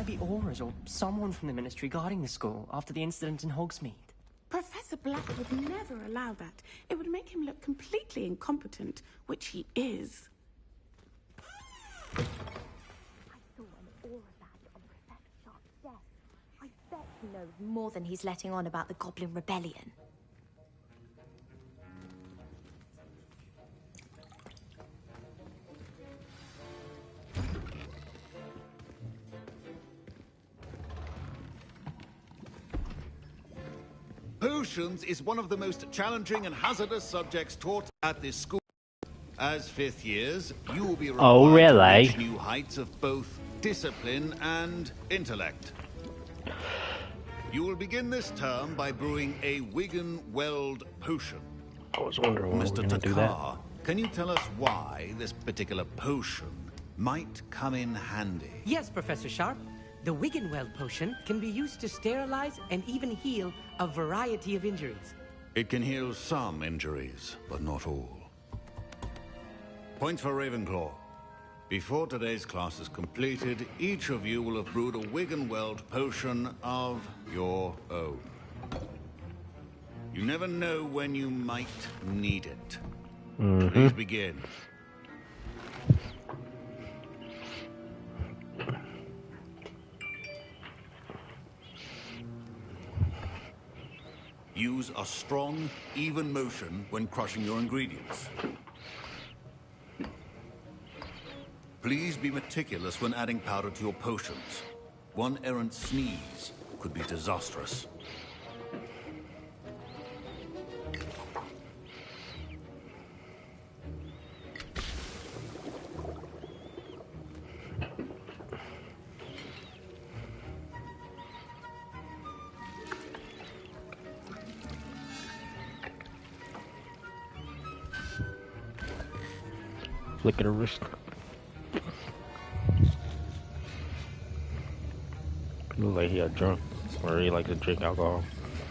maybe Aura's or someone from the Ministry guarding the school after the incident in Hogsmeade. Professor Black would never allow that. It would make him look completely incompetent, which he is. I saw an aura badge on Professor Sharp's desk. I bet he knows more than he's letting on about the Goblin Rebellion. Potions is one of the most challenging and hazardous subjects taught at this school. As fifth years, you will be required to reach new heights of both discipline and intellect. You will begin this term by brewing a Wiggenweld potion. I was wondering why Mr. we're going to do that. Can you tell us why this particular potion might come in handy? Yes, Professor Sharp. The Wiggenweld potion can be used to sterilize and even heal a variety of injuries. It can heal some injuries, but not all. Points for Ravenclaw. Before today's class is completed, each of you will have brewed a Wiggenweld potion of your own. You never know when you might need it. Please begin. Use a strong, even motion when crushing your ingredients. Please be meticulous when adding powder to your potions. One errant sneeze could be disastrous. Flick at her wrist. Look like he got drunk, or he likes to drink alcohol.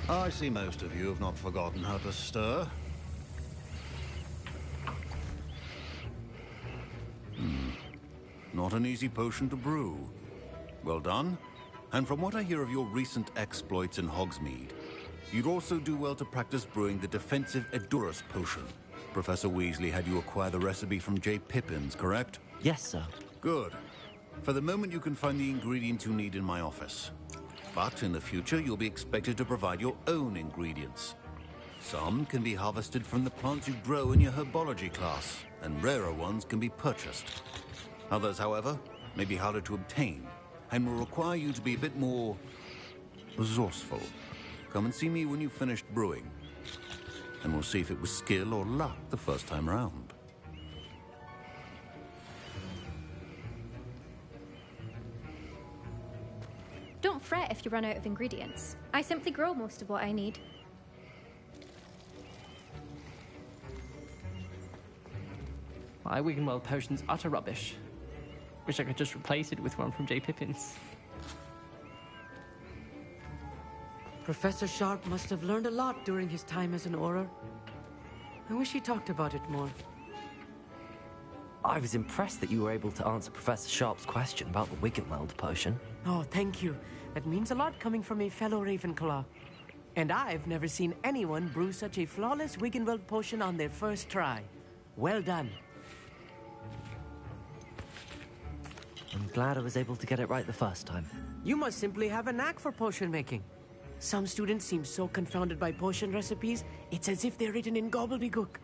I see most of you have not forgotten how to stir. Not an easy potion to brew. Well done. And from what I hear of your recent exploits in Hogsmeade, you'd also do well to practice brewing the defensive Edurus potion. Professor Weasley had you acquire the recipe from J. Pippin's, correct? Yes, sir. Good. For the moment, you can find the ingredients you need in my office. But in the future, you'll be expected to provide your own ingredients. Some can be harvested from the plants you grow in your herbology class, and rarer ones can be purchased. Others, however, may be harder to obtain, and will require you to be a bit more resourceful. Come and see me when you've finished brewing, and we'll see if it was skill or luck the first time around. Don't fret if you run out of ingredients. I simply grow most of what I need. My Wiggenweld potion's utter rubbish. Wish I could just replace it with one from J. Pippin's. Professor Sharp must have learned a lot during his time as an Auror. I wish he talked about it more. I was impressed that you were able to answer Professor Sharp's question about the Wiggenweld potion. Oh, thank you. That means a lot coming from a fellow Ravenclaw. And I've never seen anyone brew such a flawless Wiggenweld potion on their first try. Well done. I'm glad I was able to get it right the first time. You must simply have a knack for potion making. Some students seem so confounded by potion recipes, it's as if they're written in gobbledygook.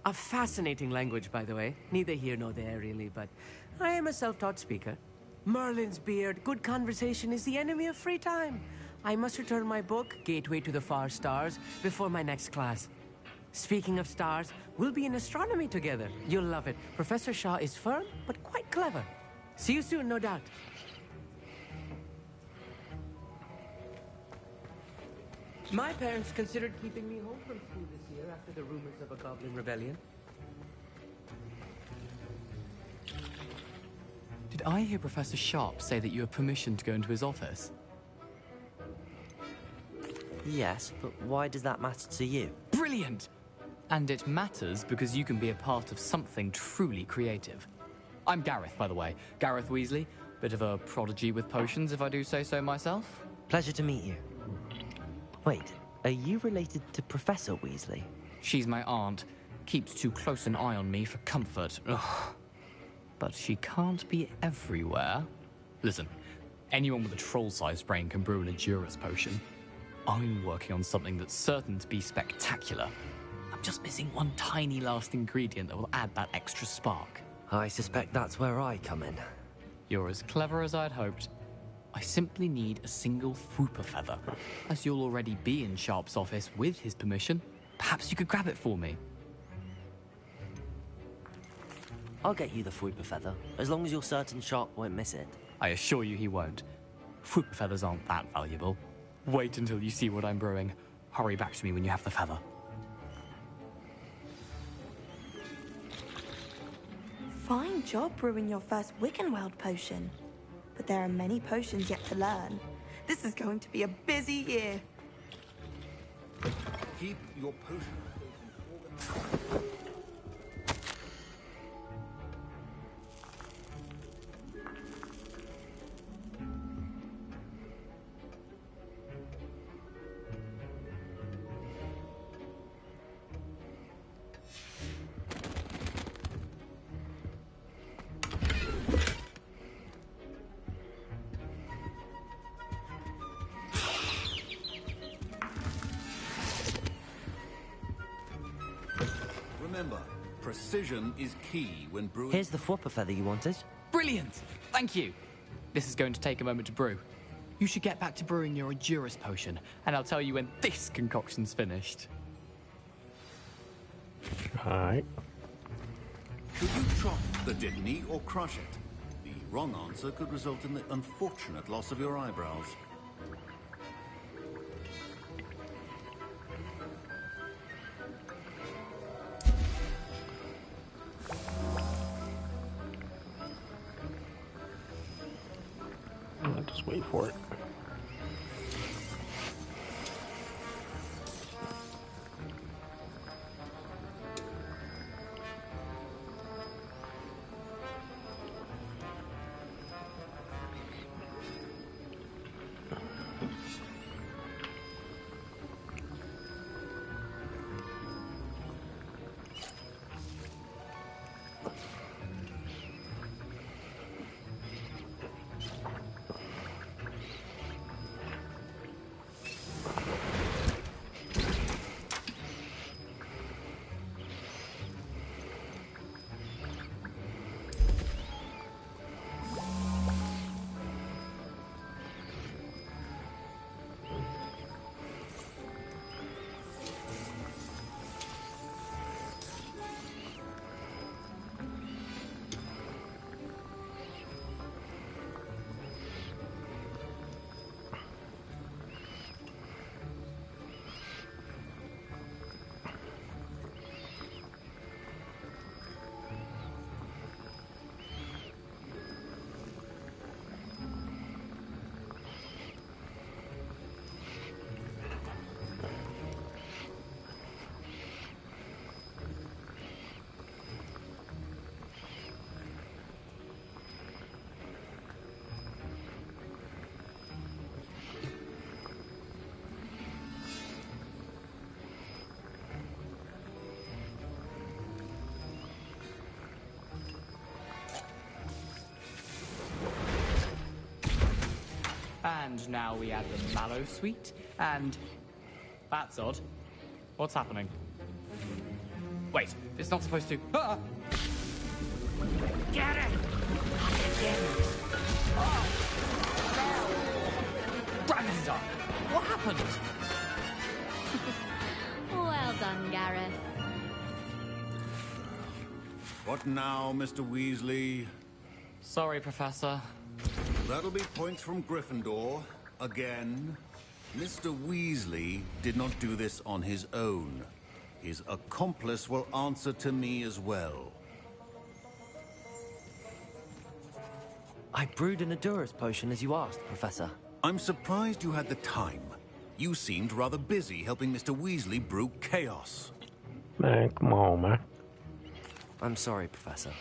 A fascinating language, by the way. Neither here nor there, really, but I am a self-taught speaker. Merlin's beard, good conversation is the enemy of free time. I must return my book, Gateway to the Far Stars, before my next class. Speaking of stars, we'll be in astronomy together. You'll love it. Professor Shaw is firm, but quite clever. See you soon, no doubt. My parents considered keeping me home from school this year after the rumors of a Goblin Rebellion. Did I hear Professor Sharp say that you have permission to go into his office? Yes, but why does that matter to you? Brilliant! And it matters because you can be a part of something truly creative. I'm Gareth, by the way, Gareth Weasley, Bit of a prodigy with potions, if I do say so myself. Pleasure to meet you. Wait, are you related to Professor Weasley? She's my aunt. Keeps too close an eye on me for comfort. Ugh. But she can't be everywhere. Listen, anyone with a troll-sized brain can brew an Endurance potion. I'm working on something that's certain to be spectacular. I'm just missing one tiny last ingredient that will add that extra spark. I suspect that's where I come in. You're as clever as I'd hoped. I simply need a single Fwooper feather. As you'll already be in Sharp's office with his permission, perhaps you could grab it for me. I'll get you the Fwooper feather, as long as you're certain Sharp won't miss it. I assure you he won't. Fwooper feathers aren't that valuable. Wait until you see what I'm brewing. Hurry back to me when you have the feather. Fine job brewing your first Wiccanweld potion. But there are many potions yet to learn. This is going to be a busy year. Keep your potion. Remember, precision is key when brewing. Here's the Fwooper feather you wanted. Brilliant! Thank you. This is going to take a moment to brew. You should get back to brewing your Endurance potion, and I'll tell you when this concoction's finished. Alright. Should you chop the Dittany or crush it? The wrong answer could result in the unfortunate loss of your eyebrows. I'll just wait for it. And now we add the mallow sweet, and... That's odd. What's happening? Wait, it's not supposed to... Ah! Get it! Oh! Ragnarok! What happened? Well done, Gareth. What now, Mr. Weasley? Sorry, Professor. That'll be points from Gryffindor. Again. Mr. Weasley did not do this on his own. His accomplice will answer to me as well. I brewed an Endurance potion as you asked, Professor. I'm surprised you had the time. You seemed rather busy helping Mr. Weasley brew chaos. Man, come on, man. I'm sorry, Professor.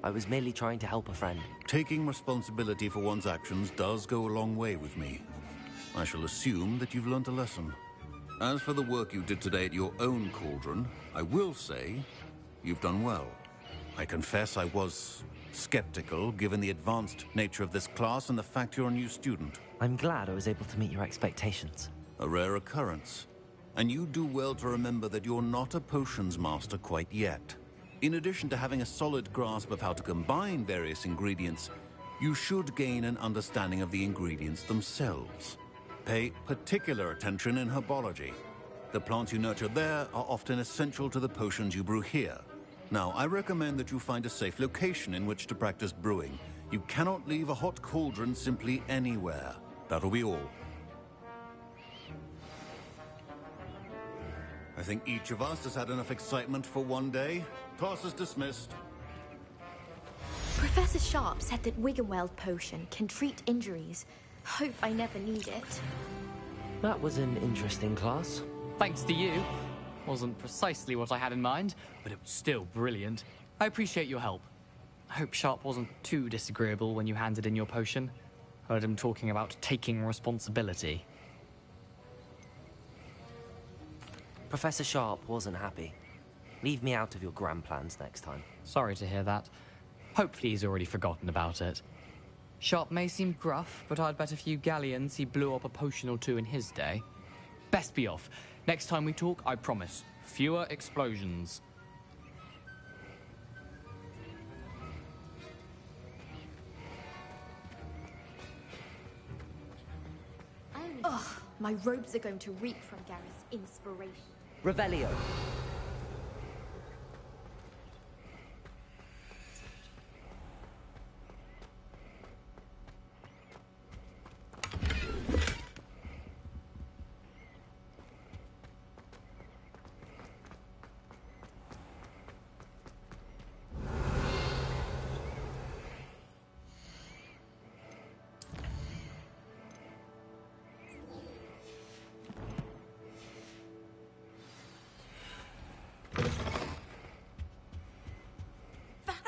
I was merely trying to help a friend. Taking responsibility for one's actions does go a long way with me. I shall assume that you've learnt a lesson. As for the work you did today at your own cauldron, I will say you've done well. I confess I was skeptical, given the advanced nature of this class and the fact you're a new student. I'm glad I was able to meet your expectations. A rare occurrence. And you do well to remember that you're not a potions master quite yet. In addition to having a solid grasp of how to combine various ingredients, you should gain an understanding of the ingredients themselves. Pay particular attention in herbology. The plants you nurture there are often essential to the potions you brew here. Now, I recommend that you find a safe location in which to practice brewing. You cannot leave a hot cauldron simply anywhere. That'll be all. I think each of us has had enough excitement for one day. Class is dismissed. Professor Sharp said that Wiggenweld potion can treat injuries. Hope I never need it. That was an interesting class. Thanks to you. Wasn't precisely what I had in mind, but it was still brilliant. I appreciate your help. I hope Sharp wasn't too disagreeable when you handed in your potion. Heard him talking about taking responsibility. Professor Sharp wasn't happy. Leave me out of your grand plans next time. Sorry to hear that. Hopefully he's already forgotten about it. Sharp may seem gruff, but I'd bet a few galleons he blew up a potion or two in his day. Best be off. Next time we talk, I promise, fewer explosions. Ugh, my robes are going to reek from Gareth's inspiration. Revelio.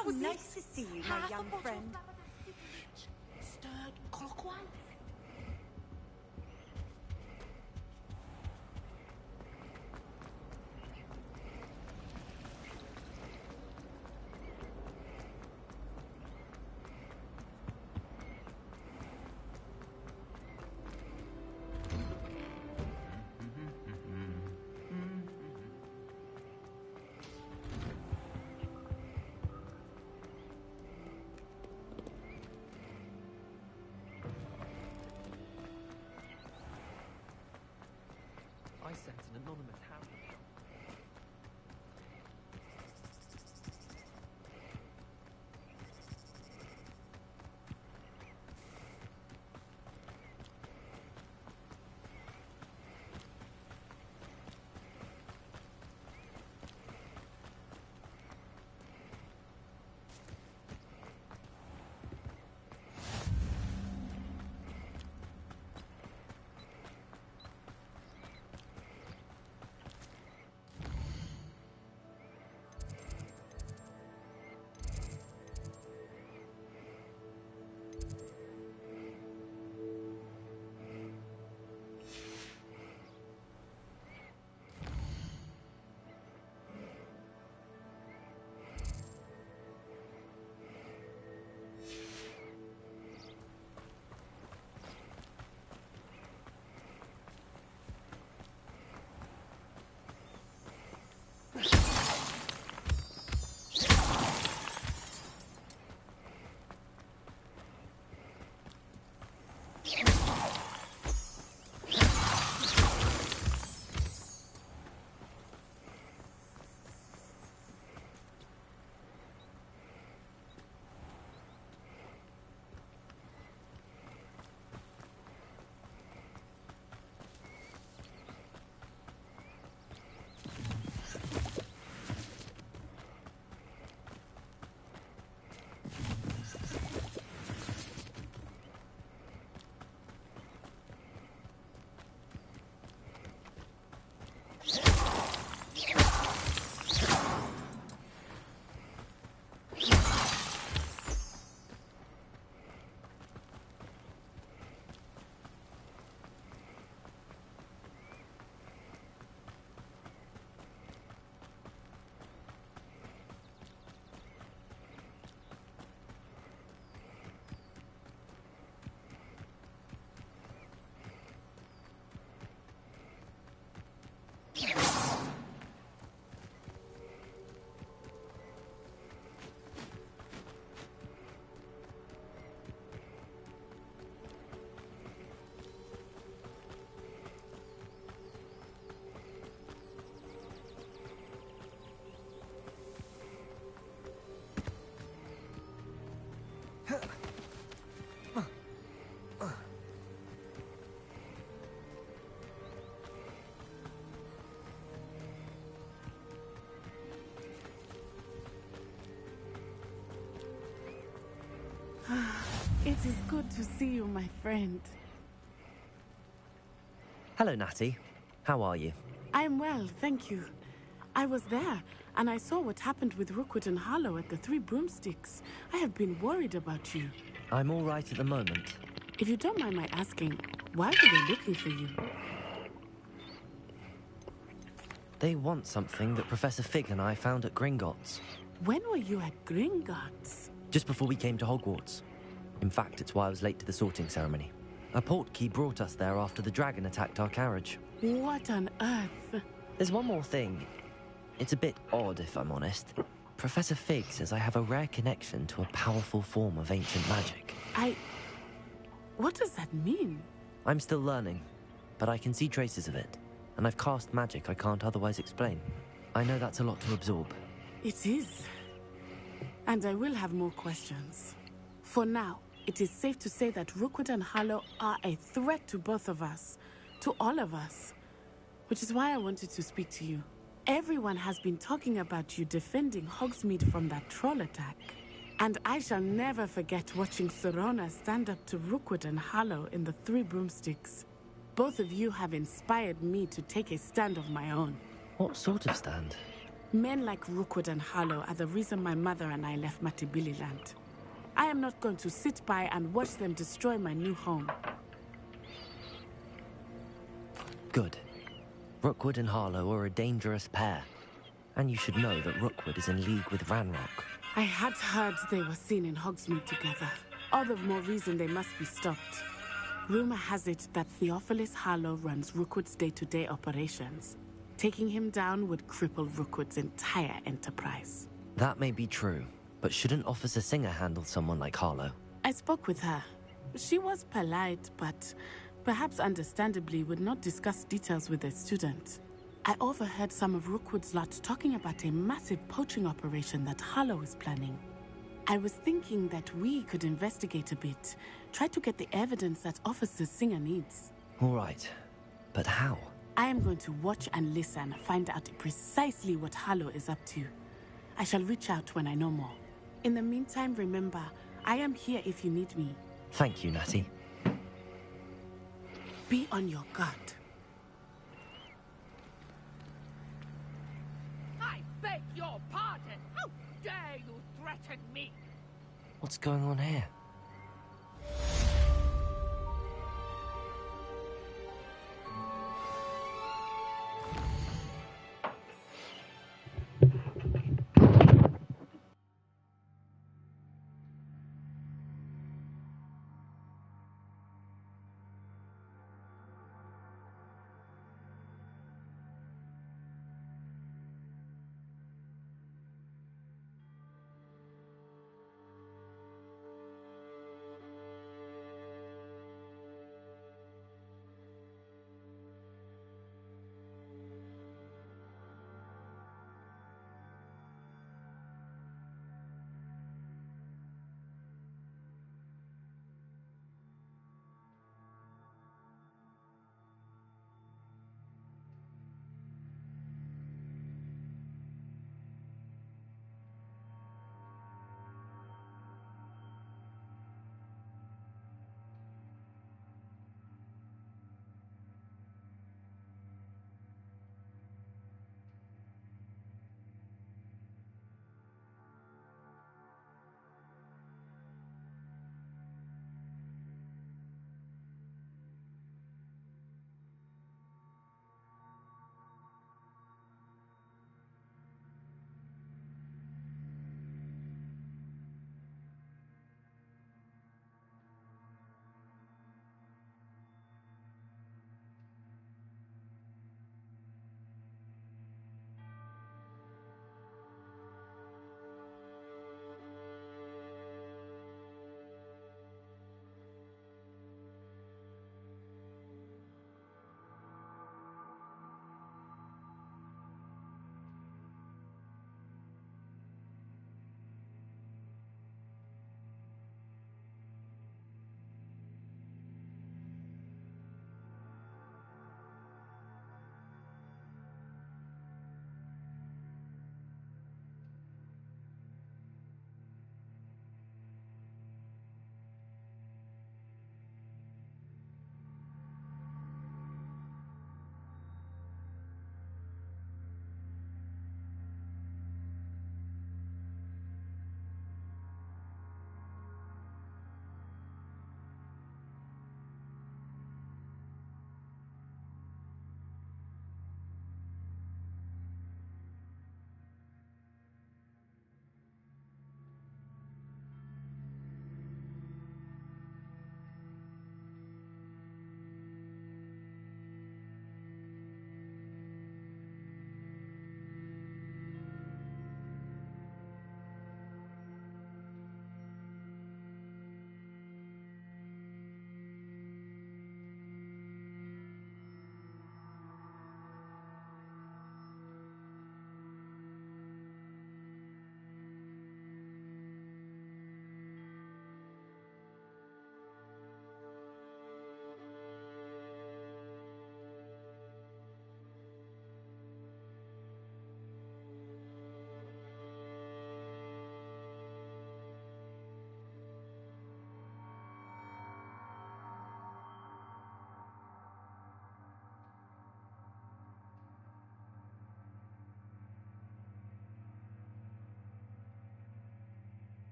Oh, nice to see you, my young friend. Stirred clockwise. I sent an anonymous house. It is good to see you, my friend. Hello, Natty. How are you? I'm well, thank you. I was there, and I saw what happened with Rookwood and Harlow at the Three Broomsticks. I have been worried about you. I'm all right at the moment. If you don't mind my asking, why were they looking for you? They want something that Professor Fig and I found at Gringotts. When were you at Gringotts? Just before we came to Hogwarts. In fact, it's why I was late to the sorting ceremony. A portkey brought us there after the dragon attacked our carriage. What on earth? There's one more thing. It's a bit odd, if I'm honest. Professor Fig says I have a rare connection to a powerful form of ancient magic. What does that mean? I'm still learning, but I can see traces of it. And I've cast magic I can't otherwise explain. I know that's a lot to absorb. It is. And I will have more questions. For now, it is safe to say that Rookwood and Harlow are a threat to both of us. To all of us. Which is why I wanted to speak to you. Everyone has been talking about you defending Hogsmeade from that troll attack. And I shall never forget watching Sorona stand up to Rookwood and Harlow in the Three Broomsticks. Both of you have inspired me to take a stand of my own. What sort of stand? Men like Rookwood and Harlow are the reason my mother and I left Matibililand. I am not going to sit by and watch them destroy my new home. Good. Rookwood and Harlow are a dangerous pair. And you should know that Rookwood is in league with Ragnarok. I had heard they were seen in Hogsmeade together. All the more reason they must be stopped. Rumor has it that Theophilus Harlow runs Rookwood's day-to-day operations. Taking him down would cripple Rookwood's entire enterprise. That may be true, but shouldn't Officer Singer handle someone like Harlow? I spoke with her. She was polite, but perhaps understandably would not discuss details with a student. I overheard some of Rookwood's lot talking about a massive poaching operation that Harlow is planning. I was thinking that we could investigate a bit, try to get the evidence that Officer Singer needs. All right, but how? I am going to watch and listen, find out precisely what Harlow is up to. I shall reach out when I know more. In the meantime, remember, I am here if you need me. Thank you, Natty. Be on your guard. I beg your pardon! How dare you threaten me? What's going on here?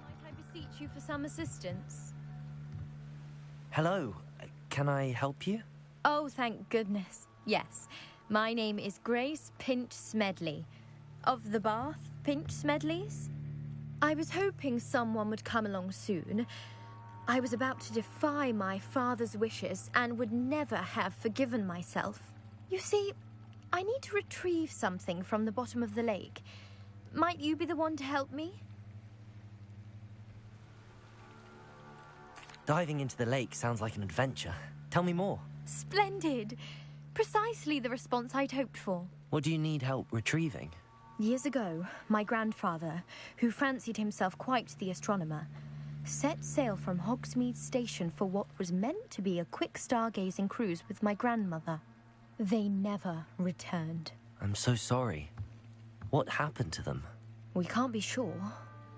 Might I beseech you for some assistance? Hello. Can I help you? Oh, thank goodness. Yes. My name is Grace Pinch Smedley. Of the Bath Pinch Smedleys? I was hoping someone would come along soon. I was about to defy my father's wishes and would never have forgiven myself. You see, I need to retrieve something from the bottom of the lake. Might you be the one to help me? Diving into the lake sounds like an adventure. Tell me more. Splendid! Precisely the response I'd hoped for. What do you need help retrieving? Years ago, my grandfather, who fancied himself quite the astronomer, set sail from Hogsmeade Station for what was meant to be a quick stargazing cruise with my grandmother. They never returned. I'm so sorry. What happened to them? We can't be sure.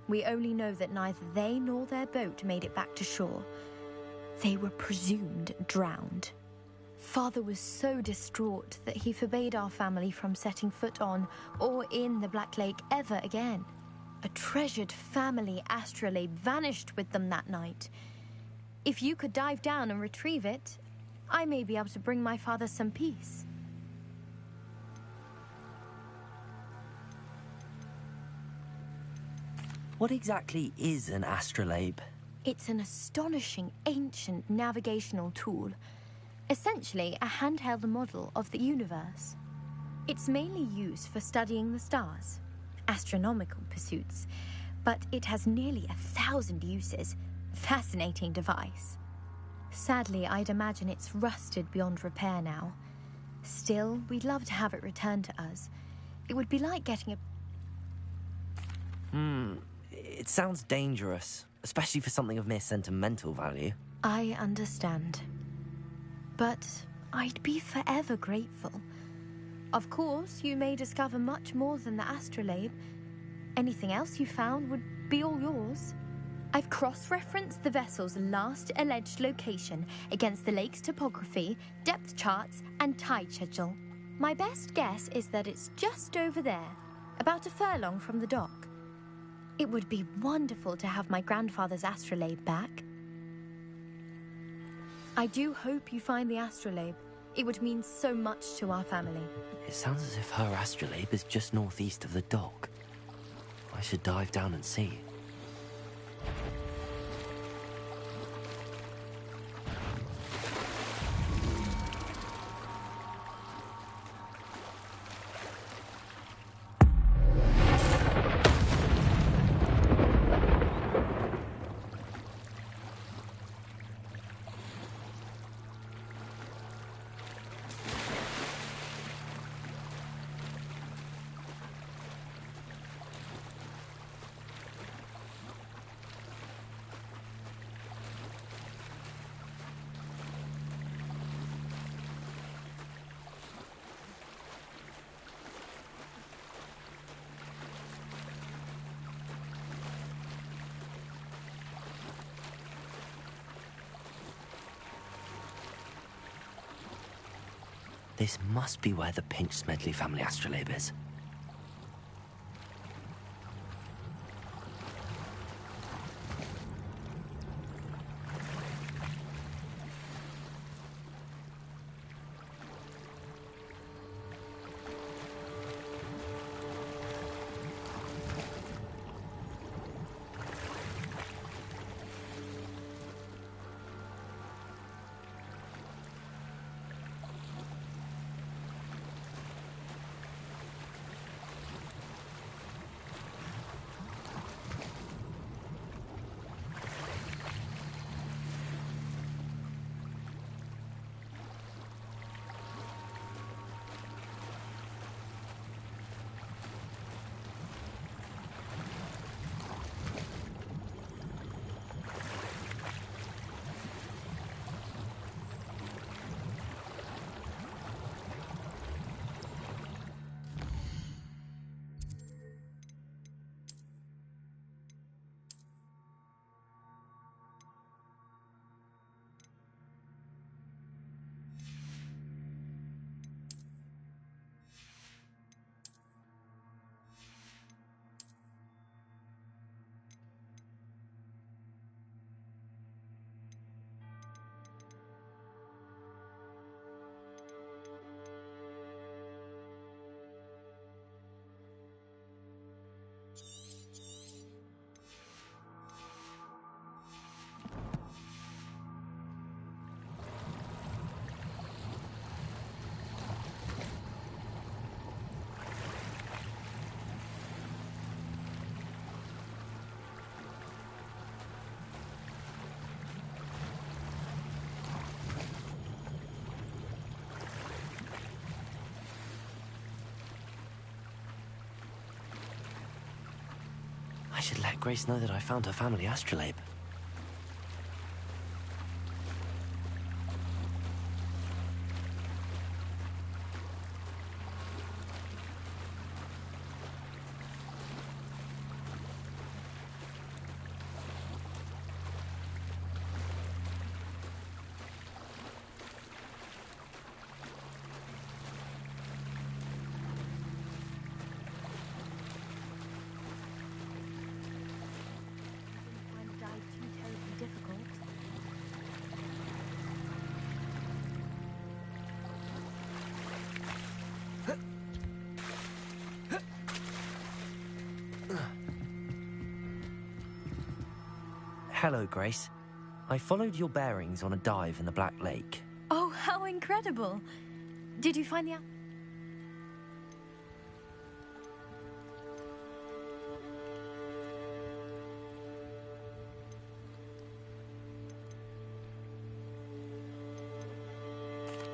We only know that neither they nor their boat made it back to shore. They were presumed drowned. Father was so distraught that he forbade our family from setting foot on or in the Black Lake ever again. A treasured family astrolabe vanished with them that night. If you could dive down and retrieve it, I may be able to bring my father some peace. What exactly is an astrolabe? It's an astonishing ancient navigational tool. Essentially, a handheld model of the universe. It's mainly used for studying the stars, astronomical pursuits, but it has nearly 1,000 uses. Fascinating device. Sadly, I'd imagine it's rusted beyond repair now. Still, we'd love to have it returned to us. It would be like getting a... It sounds dangerous, especially for something of mere sentimental value. I understand. But I'd be forever grateful. Of course, you may discover much more than the astrolabe. Anything else you found would be all yours. I've cross-referenced the vessel's last alleged location against the lake's topography, depth charts, and tide schedule. My best guess is that it's just over there, about a furlong from the dock. It would be wonderful to have my grandfather's astrolabe back. I do hope you find the astrolabe. It would mean so much to our family. It sounds as if her astrolabe is just northeast of the dock. I should dive down and see. This must be where the Pinch Smedley family astrolabe is. I should let Grace know that I found her family astrolabe. Find the dive too terribly difficult. Hello, Grace. I followed your bearings on a dive in the Black Lake. Oh, how incredible! Did you find the...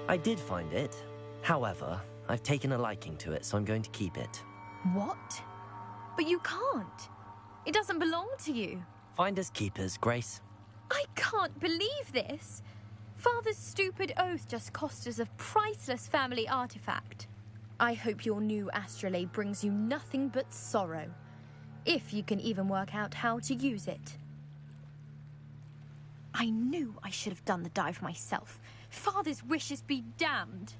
I did find it. However, I've taken a liking to it, so I'm going to keep it. What? But you can't. It doesn't belong to you. Finders keepers, Grace. I can't believe this. Father's stupid oath just cost us a priceless family artifact. I hope your new astrolabe brings you nothing but sorrow. If you can even work out how to use it. I knew I should have done the dive myself. Father's wishes be damned.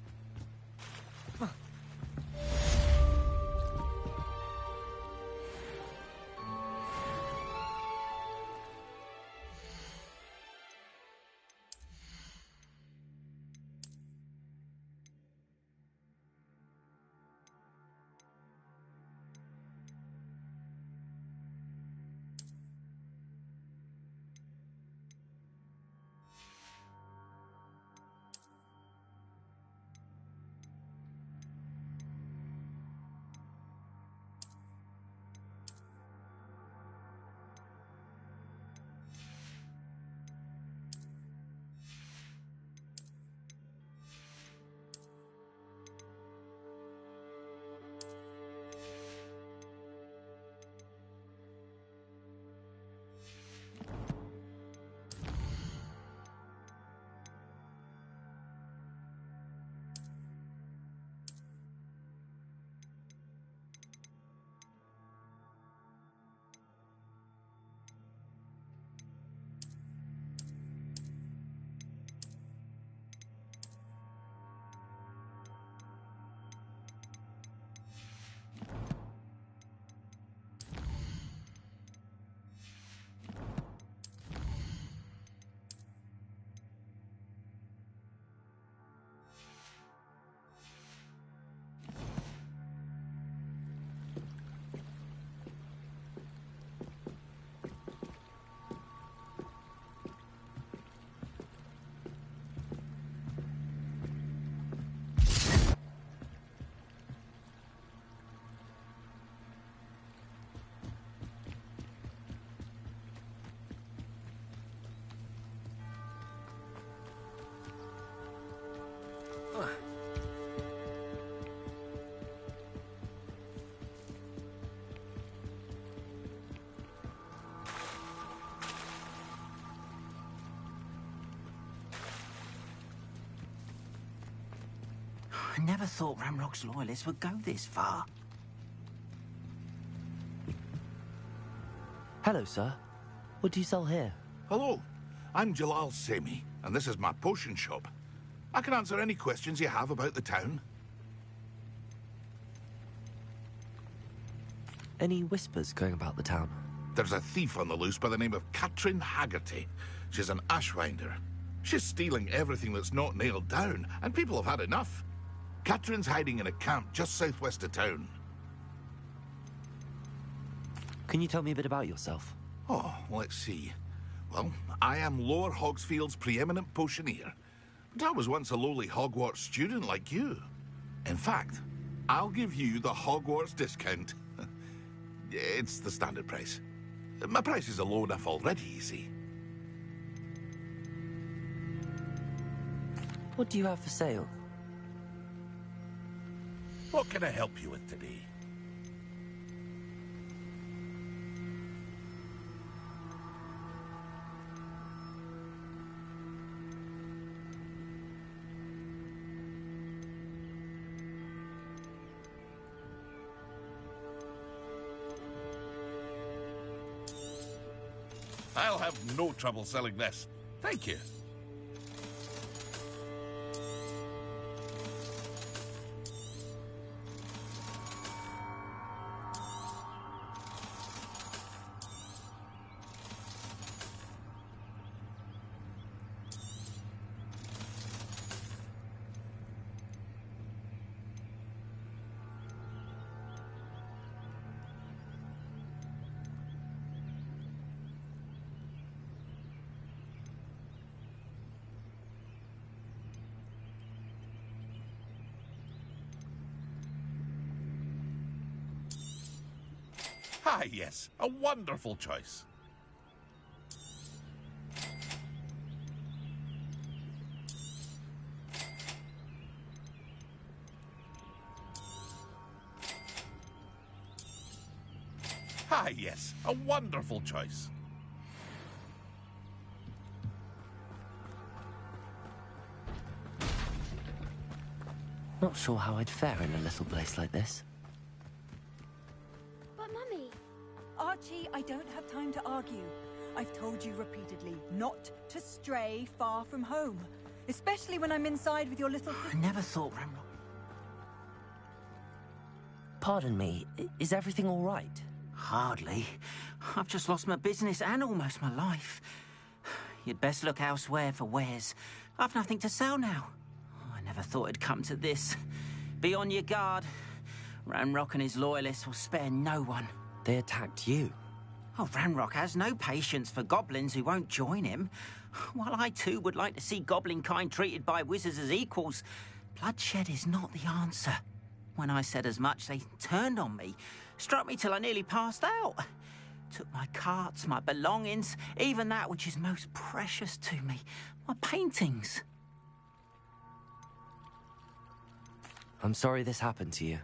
I never thought Ragnarok's loyalists would go this far. Hello, sir. What do you sell here? Hello, I'm Jalal Semi, and this is my potion shop. I can answer any questions you have about the town. Any whispers going about the town? There's a thief on the loose by the name of Katrin Haggerty. She's an ashwinder. She's stealing everything that's not nailed down, and people have had enough. Katrin's hiding in a camp just southwest of town. Can you tell me a bit about yourself? Oh, let's see. Well, I am Lower Hogsfield's preeminent potioneer. But I was once a lowly Hogwarts student like you. In fact, I'll give you the Hogwarts discount. It's the standard price. My prices are low enough already, you see. What do you have for sale? What can I help you with today? I'll have no trouble selling this. Thank you. Ah, yes. A wonderful choice. Ah, yes. A wonderful choice. Not sure how I'd fare in a little place like this. But, Mummy... Archie, I don't have time to argue. I've told you repeatedly not to stray far from home. Especially when I'm inside with your little... I never thought Ragnarok... Pardon me, is everything all right? Hardly. I've just lost my business and almost my life. You'd best look elsewhere for wares. I've nothing to sell now. I never thought it'd come to this. Be on your guard. Ragnarok and his loyalists will spare no one. They attacked you. Oh, Ragnarok has no patience for goblins who won't join him. While I too would like to see goblin kind treated by wizards as equals, bloodshed is not the answer. When I said as much, they turned on me, struck me till I nearly passed out. Took my carts, my belongings, even that which is most precious to me, my paintings. I'm sorry this happened to you.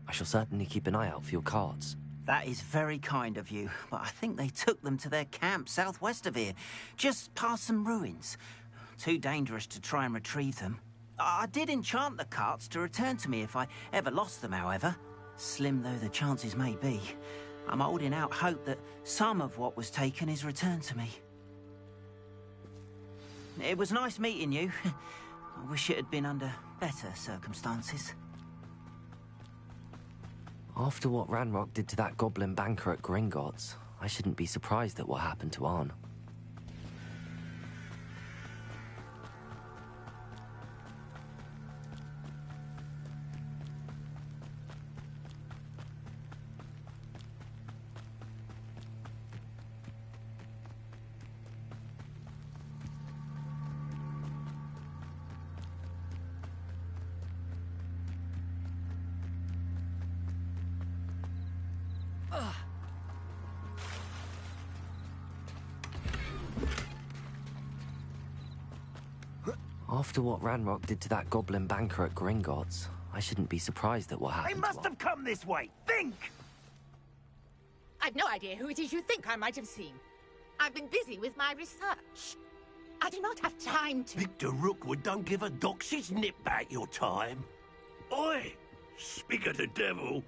I shall certainly keep an eye out for your carts. That is very kind of you, but I think they took them to their camp southwest of here, just past some ruins. Too dangerous to try and retrieve them. I did enchant the carts to return to me if I ever lost them, however. Slim though the chances may be, I'm holding out hope that some of what was taken is returned to me. It was nice meeting you. I wish it had been under better circumstances. After what Ragnarok did to that goblin banker at Gringotts, I shouldn't be surprised at what happened to Arn. After what Ragnarok did to that goblin banker at Gringotts, I shouldn't be surprised at what happened. They must have come this way. Think! I've no idea who it is you think I might have seen. I've been busy with my research. I do not have time to... Victor Rookwood don't give a doxy's nip back your time. Oi! Speak of the devil.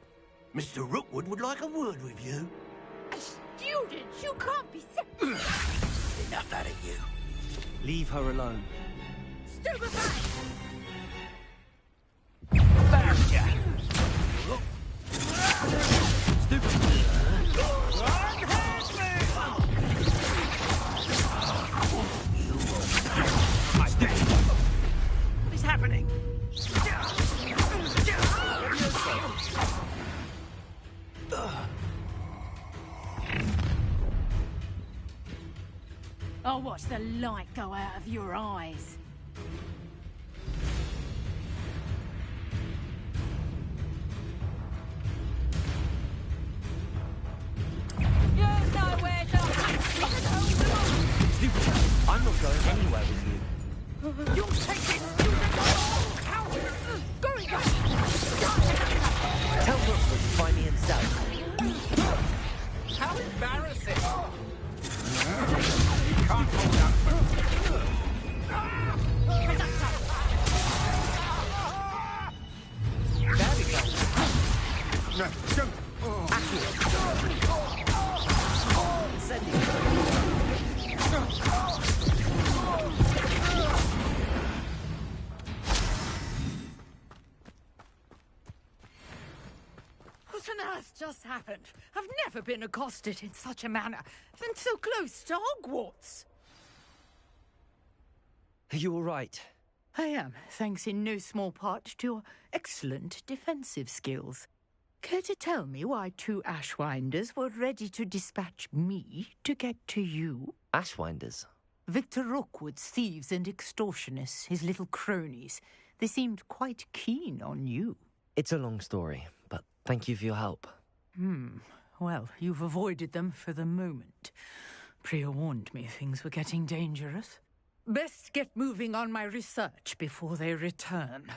Mr. Rookwood would like a word with you. A student? You can't be Enough out of you. Leave her alone. Stupefy! Found ya! What is happening? I'll watch the light go out of your eyes. You know where to I'm not going anywhere with you. You'll take this student coward! Going back! Tell Rookwood to find me himself. How embarrassing! You can't hold up. There we go. No, don't. What on earth just happened? I've never been accosted in such a manner, and so close to Hogwarts. Are you all right? I am, thanks in no small part to your excellent defensive skills. Care to tell me why two Ashwinders were ready to dispatch me to get to you? Ashwinders? Victor Rookwood's thieves and extortionists, his little cronies. They seemed quite keen on you. It's a long story, but thank you for your help. Well, you've avoided them for the moment. Priya warned me things were getting dangerous. Best get moving on my research before they return.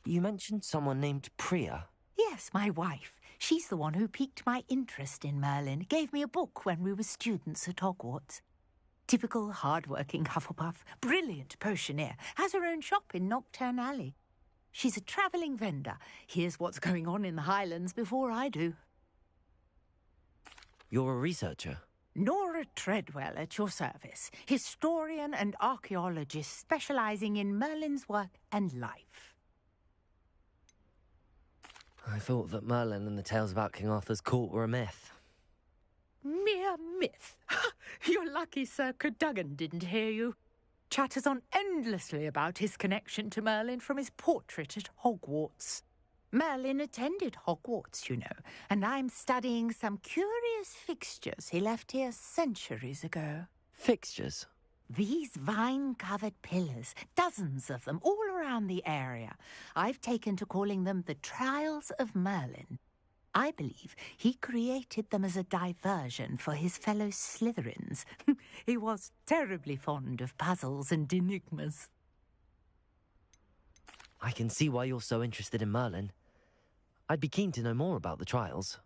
You mentioned someone named Priya. Yes, my wife. She's the one who piqued my interest in Merlin. Gave me a book when we were students at Hogwarts. Typical hard-working Hufflepuff, brilliant potioneer, has her own shop in Nocturne Alley. She's a travelling vendor. Hears what's going on in the Highlands before I do. You're a researcher? Nora Treadwell at your service. Historian and archaeologist specialising in Merlin's work and life. I thought that Merlin and the tales about King Arthur's court were a myth. Mere myth. You're lucky Sir Cadogan didn't hear you. Chatters on endlessly about his connection to Merlin from his portrait at Hogwarts. Merlin attended Hogwarts, you know, and I'm studying some curious fixtures he left here centuries ago. Fixtures? These vine-covered pillars, dozens of them, all around the area. I've taken to calling them the Trials of Merlin. I believe he created them as a diversion for his fellow Slytherins. He was terribly fond of puzzles and enigmas. I can see why you're so interested in Merlin. I'd be keen to know more about the trials.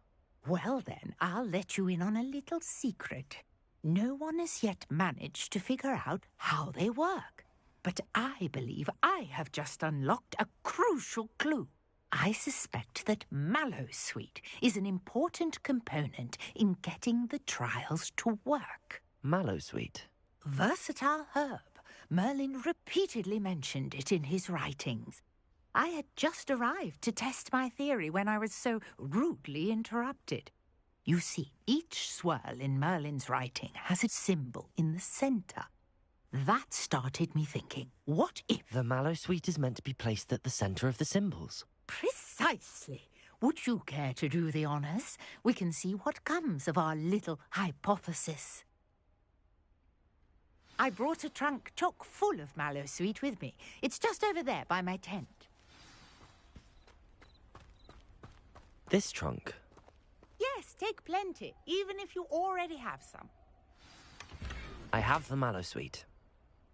Well then, I'll let you in on a little secret. No one has yet managed to figure out how they work. But I believe I have just unlocked a crucial clue. I suspect that Mallowsweet is an important component in getting the trials to work. Mallowsweet? Versatile herb. Merlin repeatedly mentioned it in his writings. I had just arrived to test my theory when I was so rudely interrupted. You see, each swirl in Merlin's writing has a symbol in the centre. That started me thinking, what if... The Mallowsweet is meant to be placed at the centre of the symbols. Precisely. Would you care to do the honours? We can see what comes of our little hypothesis. I brought a trunk chock full of Mallowsweet with me. It's just over there by my tent. This trunk? Yes, take plenty, even if you already have some. I have the Mallowsweet.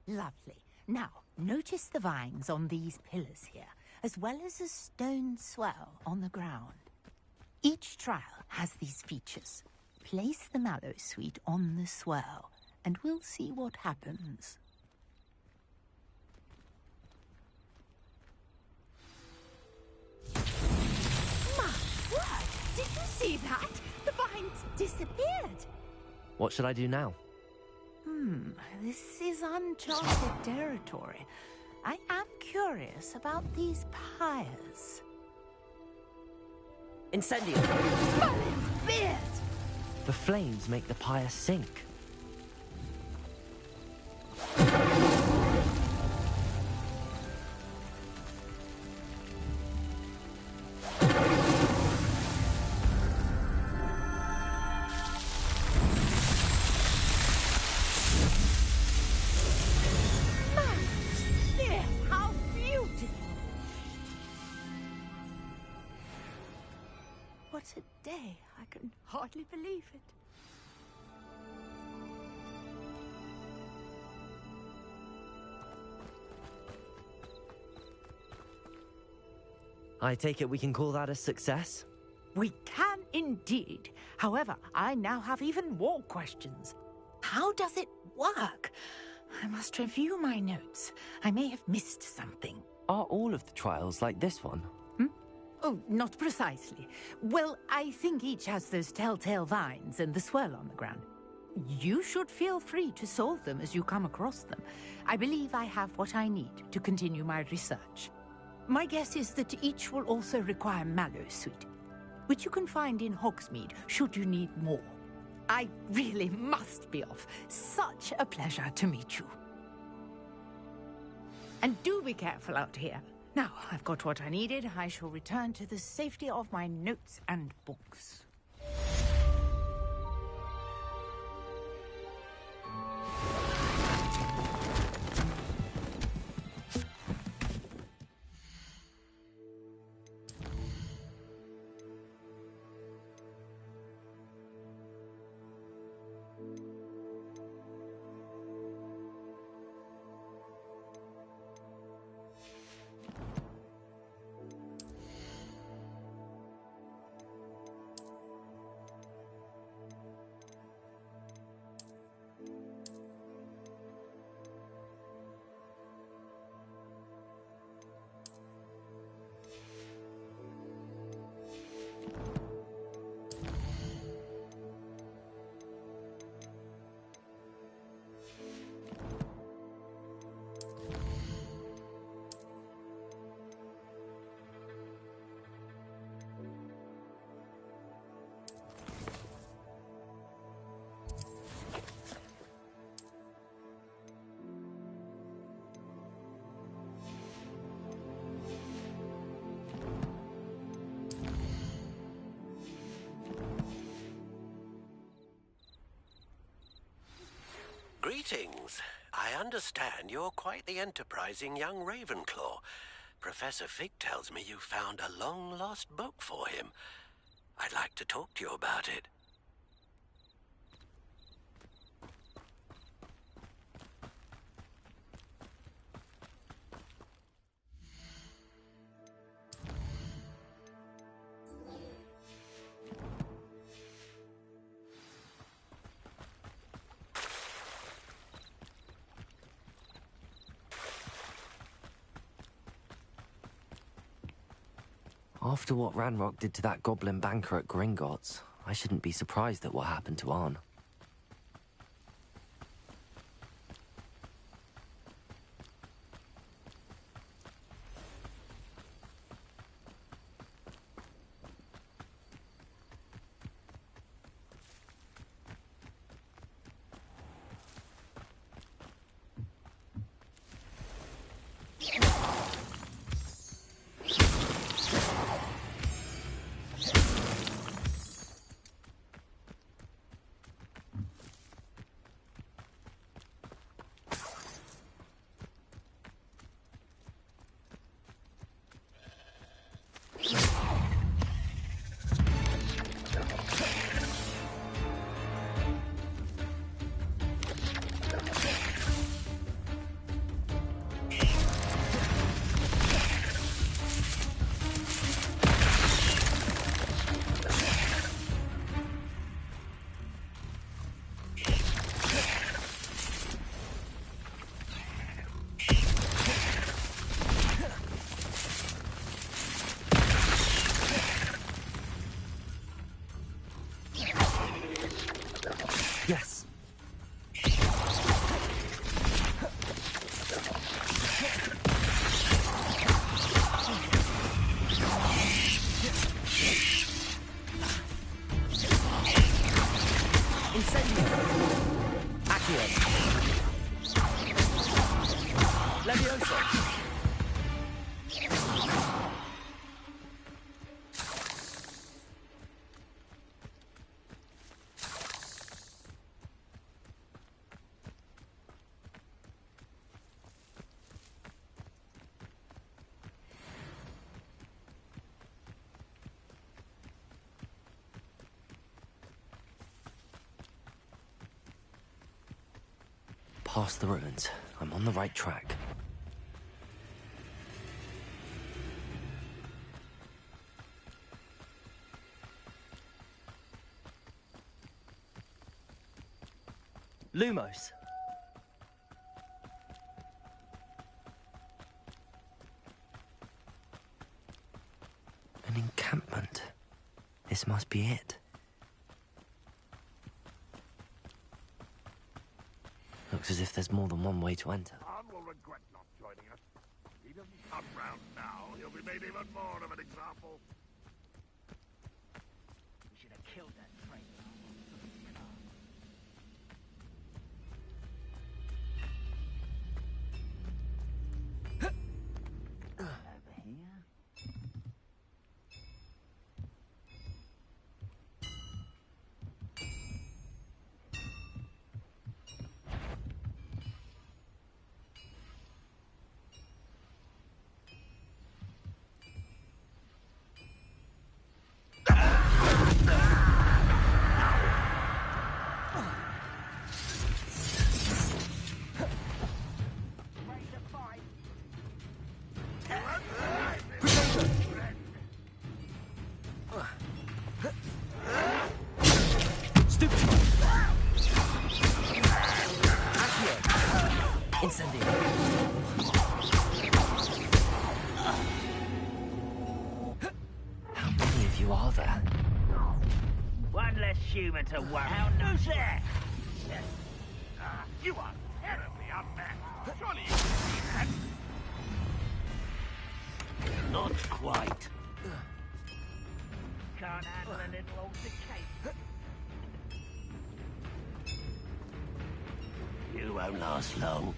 Lovely. Now, notice the vines on these pillars here, as well as a stone swell on the ground. Each trial has these features. place the mallow sweet on the swirl, and we'll see what happens. My word! Did you see that? The vines disappeared. What should I do now? This is uncharted territory. I am curious about these pyres. Incendio! Merlin's beard! The flames make the pyre sink. How beautiful! What a day. I can hardly believe it. I take it we can call that a success? We can indeed. However, I now have even more questions. How does it work? I must review my notes. I may have missed something. Are all of the trials like this one? Oh, not precisely. Well, I think each has those telltale vines and the swirl on the ground. You should feel free to solve them as you come across them. I believe I have what I need to continue my research. My guess is that each will also require mallow sweet, which you can find in Hogsmeade should you need more. I really must be off. Such a pleasure to meet you. And do be careful out here. Now, I've got what I needed. I shall return to the safety of my notes and books. Greetings. I understand you're quite the enterprising young Ravenclaw. Professor Fig tells me you found a long-lost book for him. I'd like to talk to you about it. After what Ragnarok did to that goblin banker at Gringotts, I shouldn't be surprised at what happened to Arn. past the ruins. I'm on the right track. Lumos! An encampment. This must be it. Looks as if there's more than one way to enter. Han will regret not joining us. If he doesn't come round now, he'll be made even more of an example. We should have killed that traitor. How many of you are there? One less human to worry. Who's there? You are terribly unmatched. Surely you can see that. Not quite. Can't handle a little altercation. You won't last long.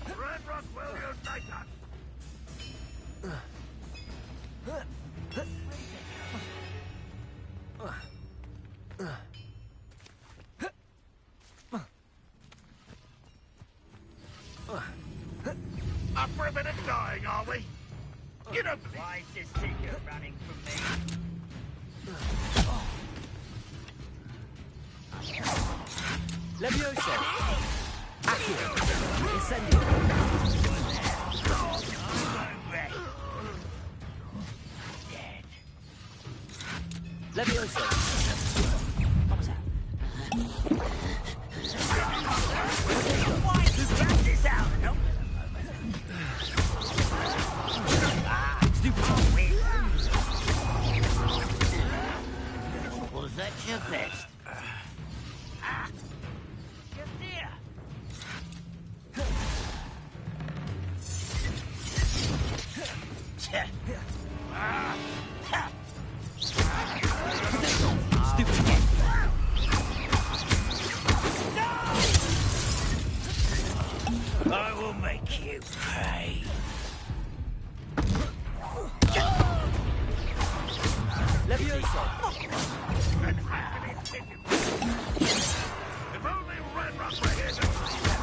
Ragnarok will unite us. Up for a bit of dying, are we? You don't believe... Why is this ticket running from me? Levioso! Accio! Incendio! Levioso! What was that? Why did you back this out? Help us stupid! Was that your best? Just here! I will make you pay. Levioso! If only Ragnarok were here to see that.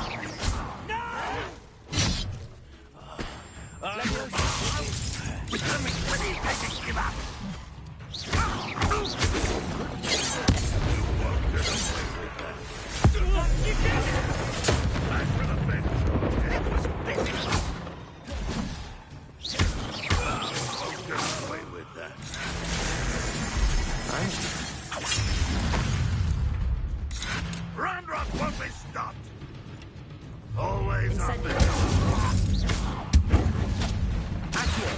Levioso! Becoming ready to give up. Back for the bench. It was busy. I'll get away with that. Ragnarok won't be stopped. Always on the Accio!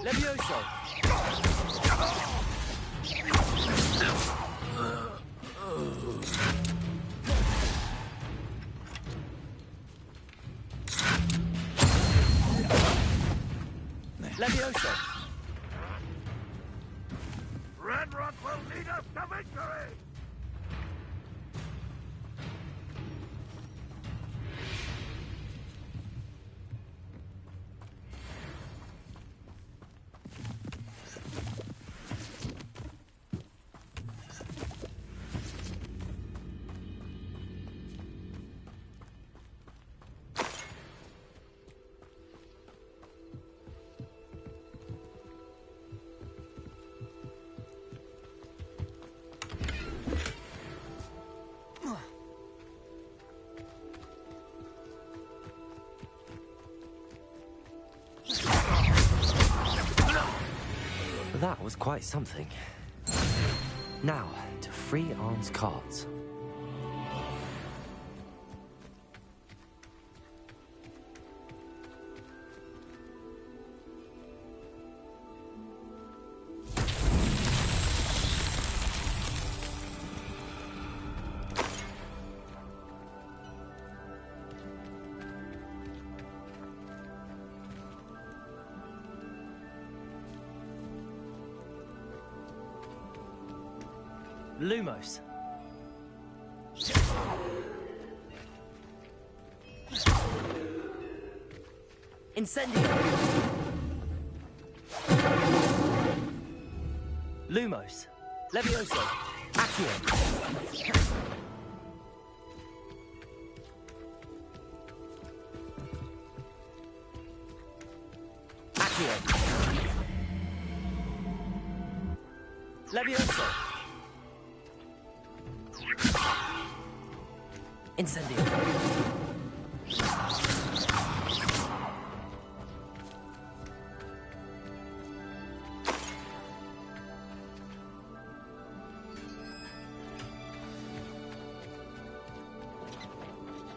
Levioso! Levioso! Ragnarok will lead us to victory! That was quite something. Now, to free Arn's cards. Lumos. Incendio. Lumos. Levioso. Accio. Accio. Levioso. Incendio.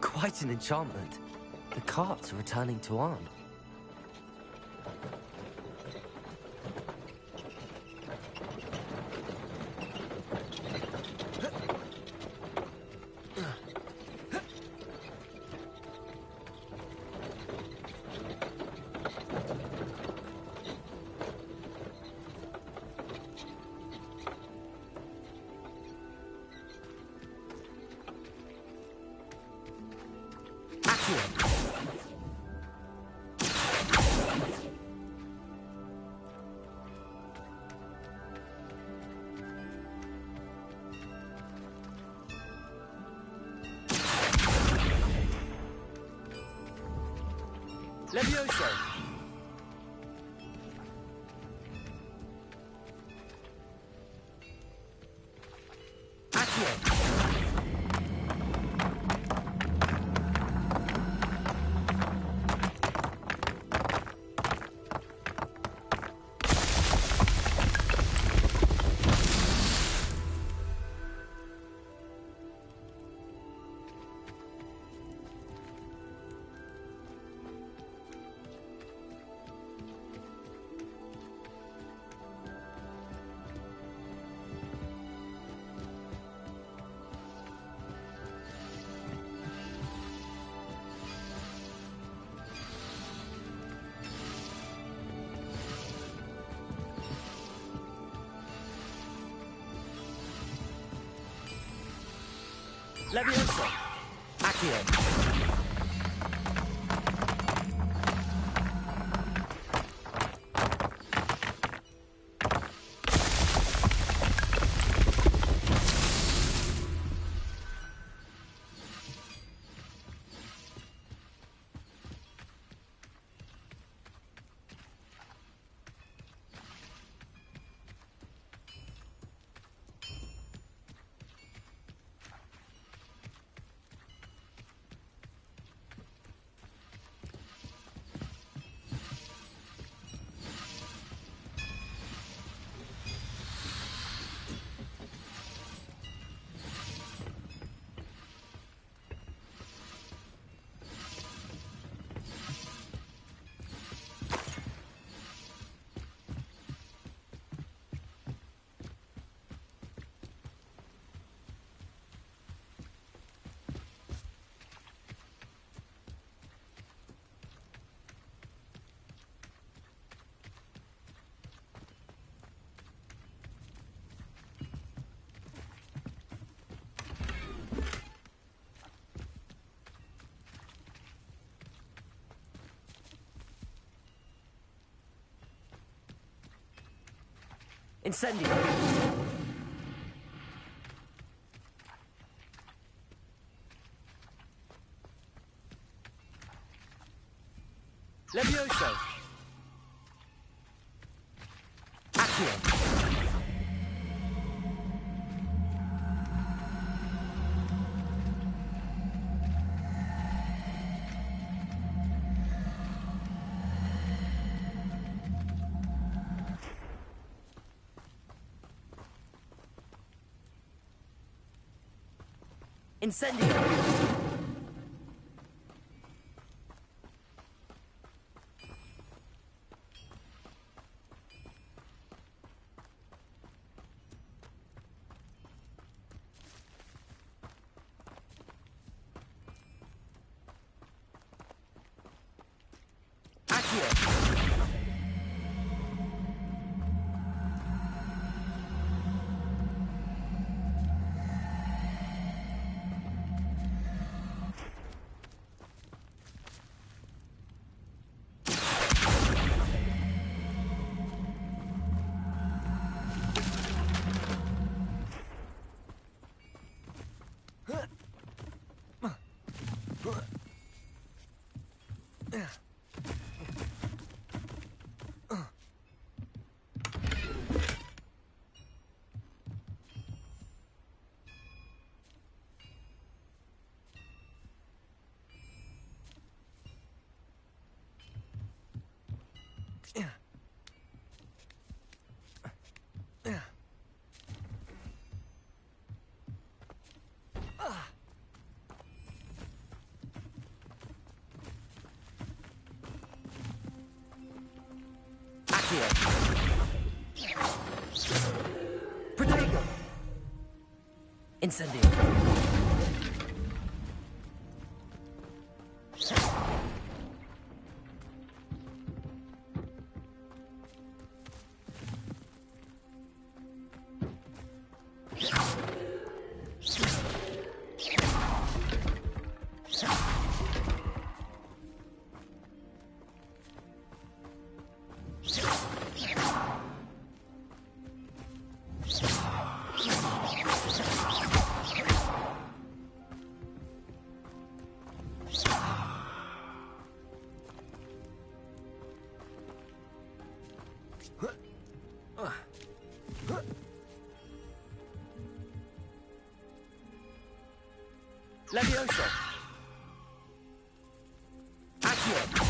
Quite an enchantment. The carts are returning to Arn. Levioso. Accio. Levioso. Accio. Incendio. Levioso. Accio. Incendio! Protego! Incendio! Levioso! Accio!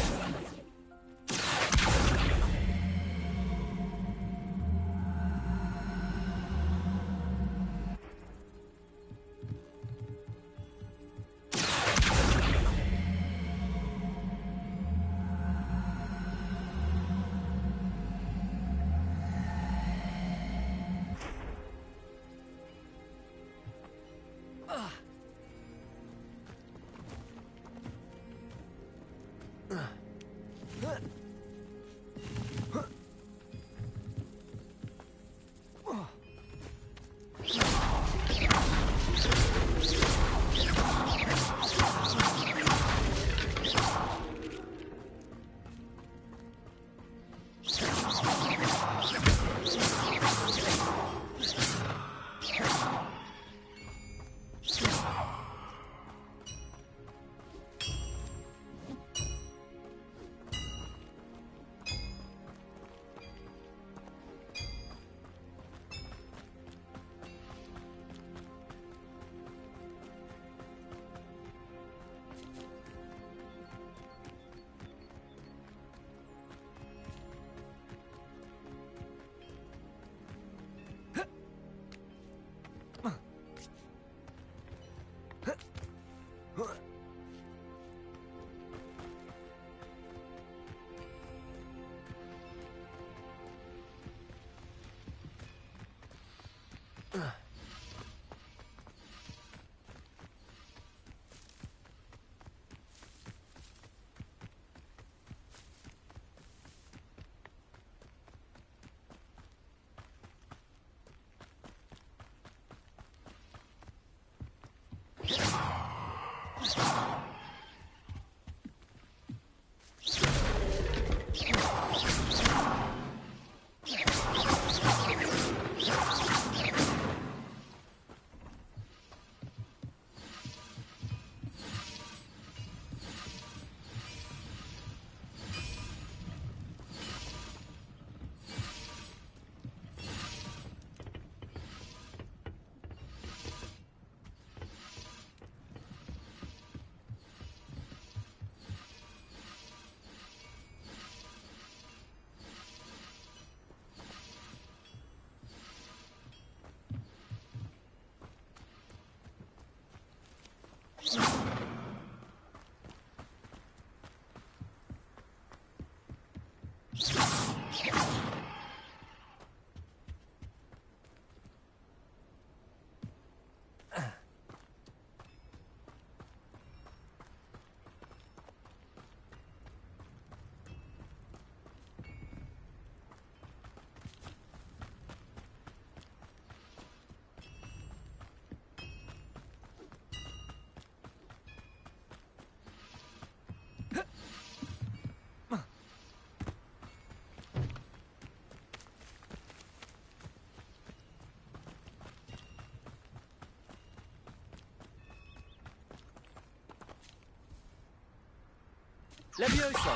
Levioso!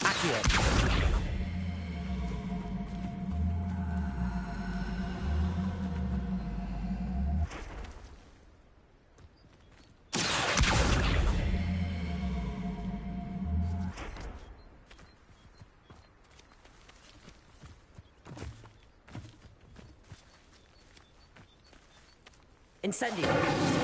Accio! Incendio!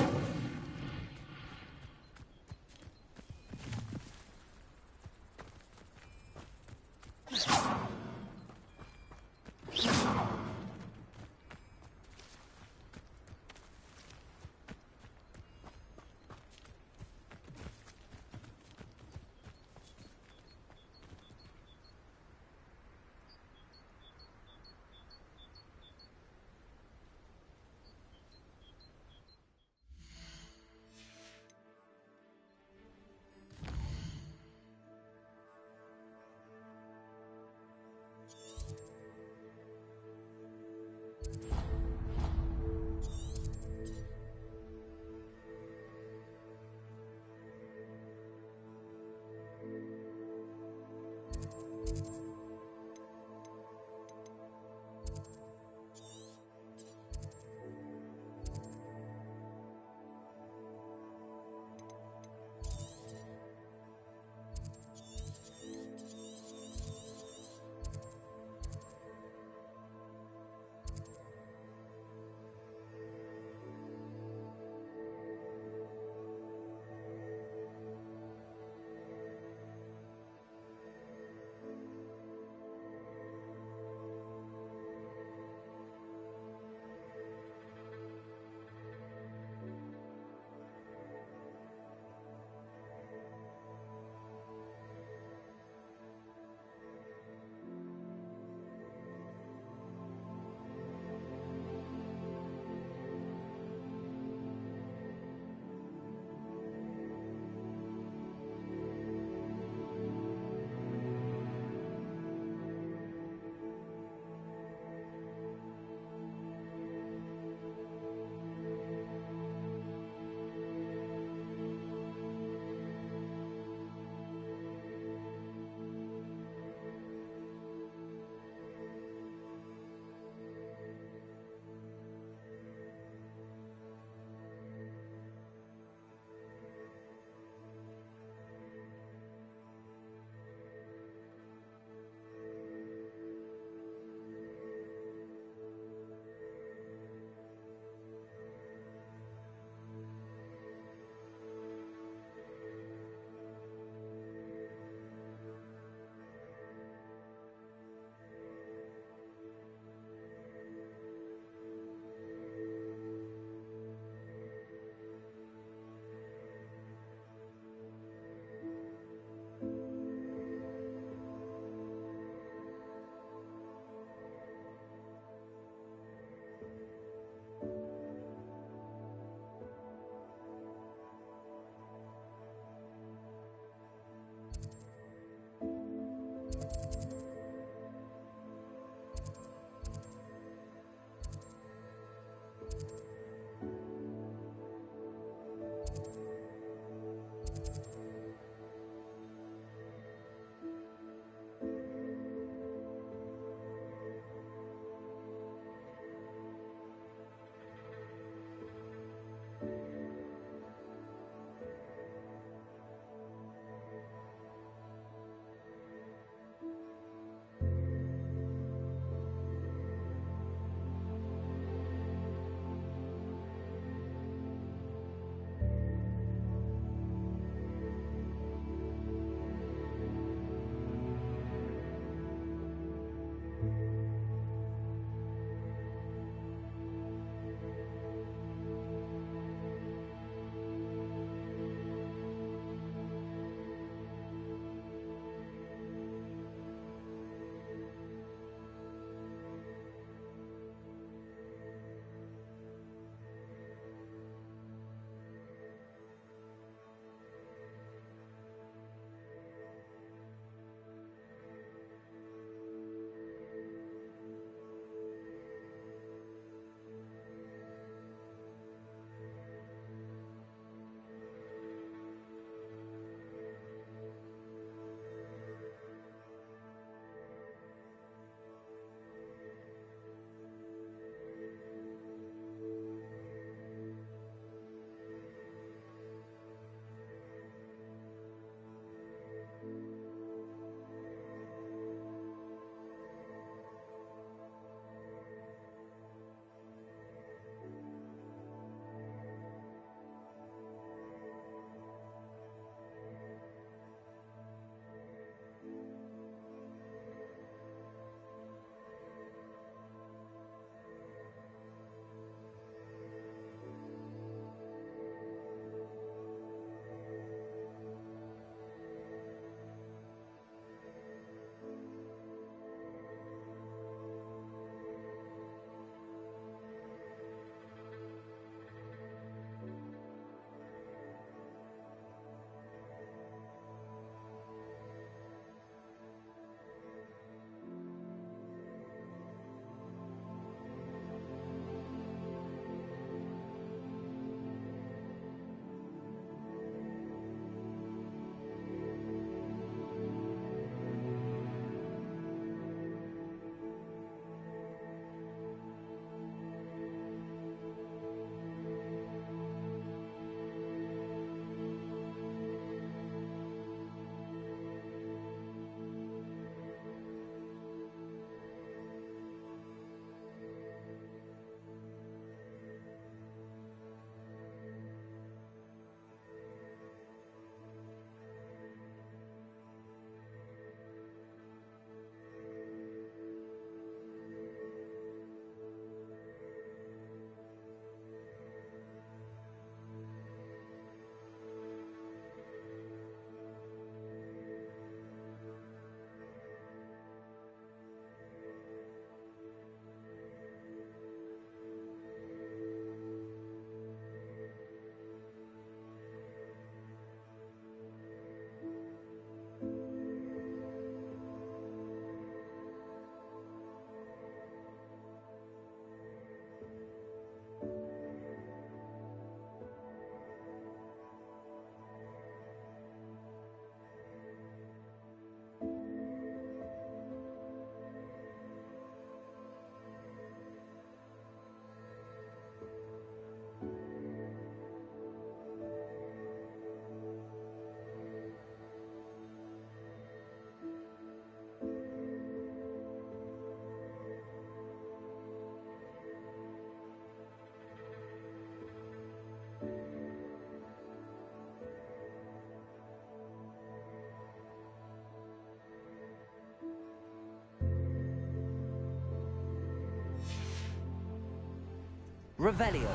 Revelio.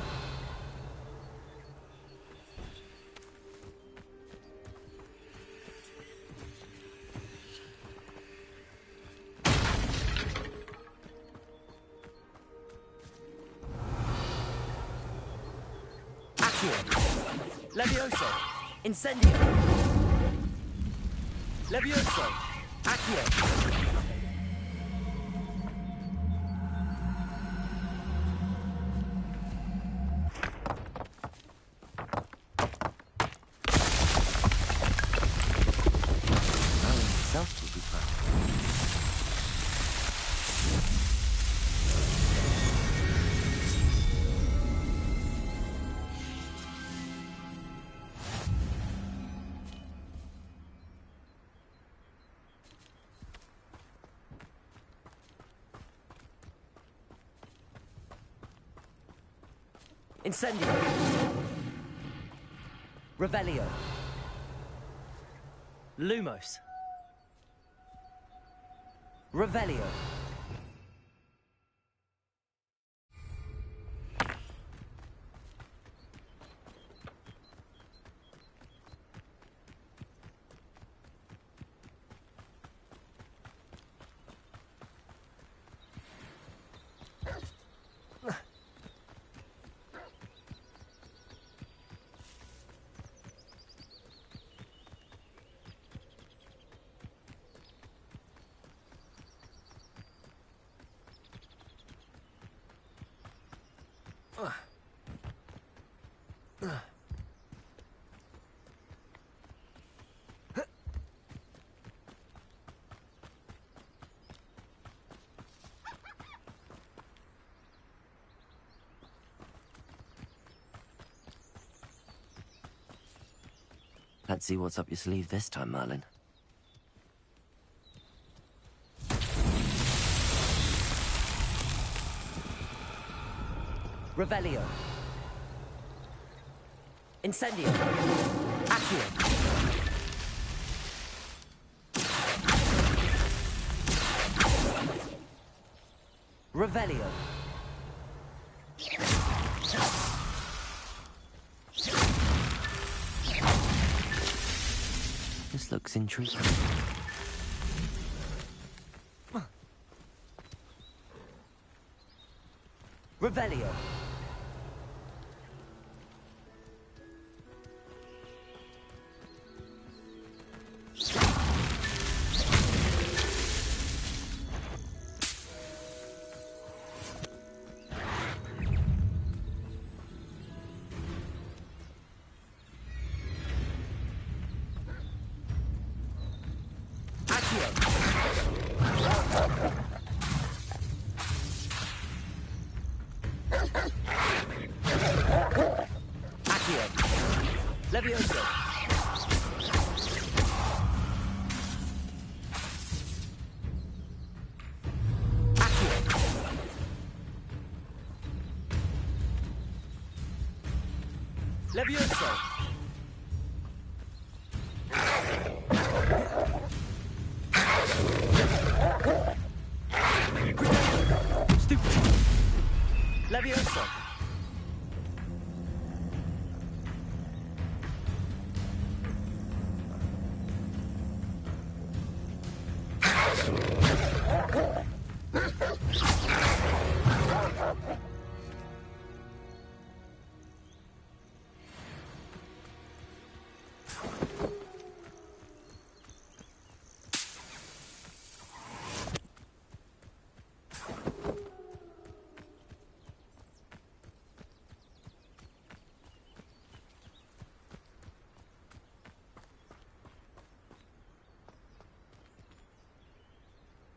Levioso! Incendio! Levioso! Accio! Merlin himself will be proud. Incendio! Revelio! Lumos! Revelio! Let's see what's up your sleeve this time, Merlin. Revelio. Incendio. Accio. Revelio. This looks intriguing. Revelio. Levioso. Accio. Levioso. Stupid. Levioso.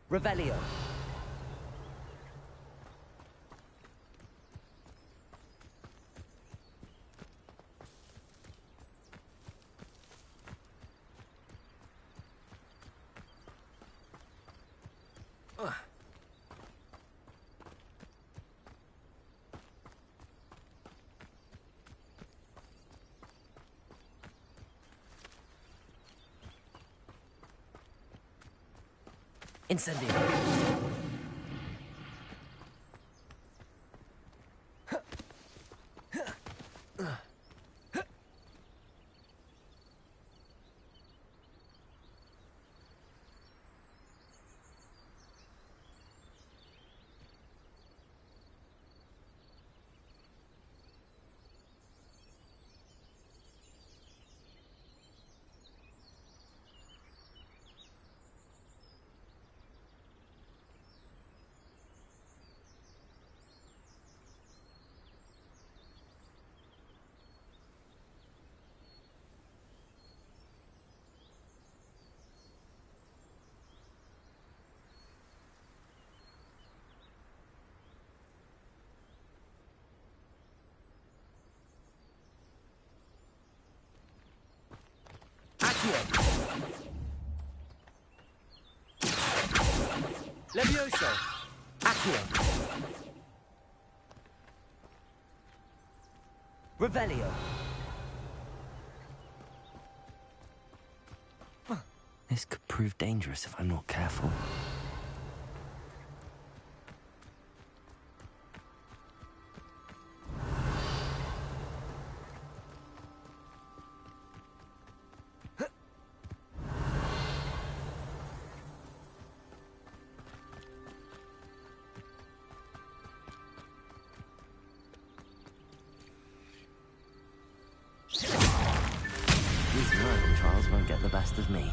Revelio. Incendio. Accio. Levioso. Accio. Revelio. This could prove dangerous if I'm not careful. These Merlin trials won't get the best of me.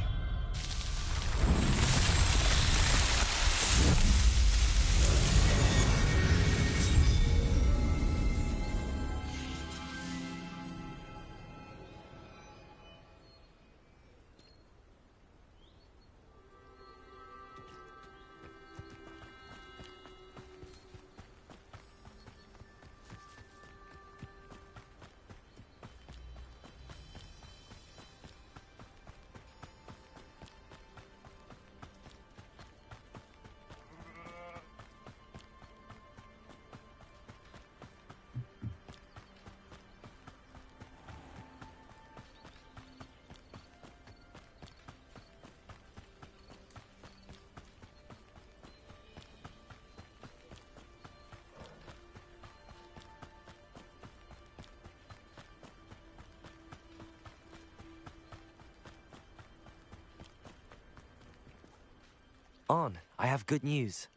On, I have good news.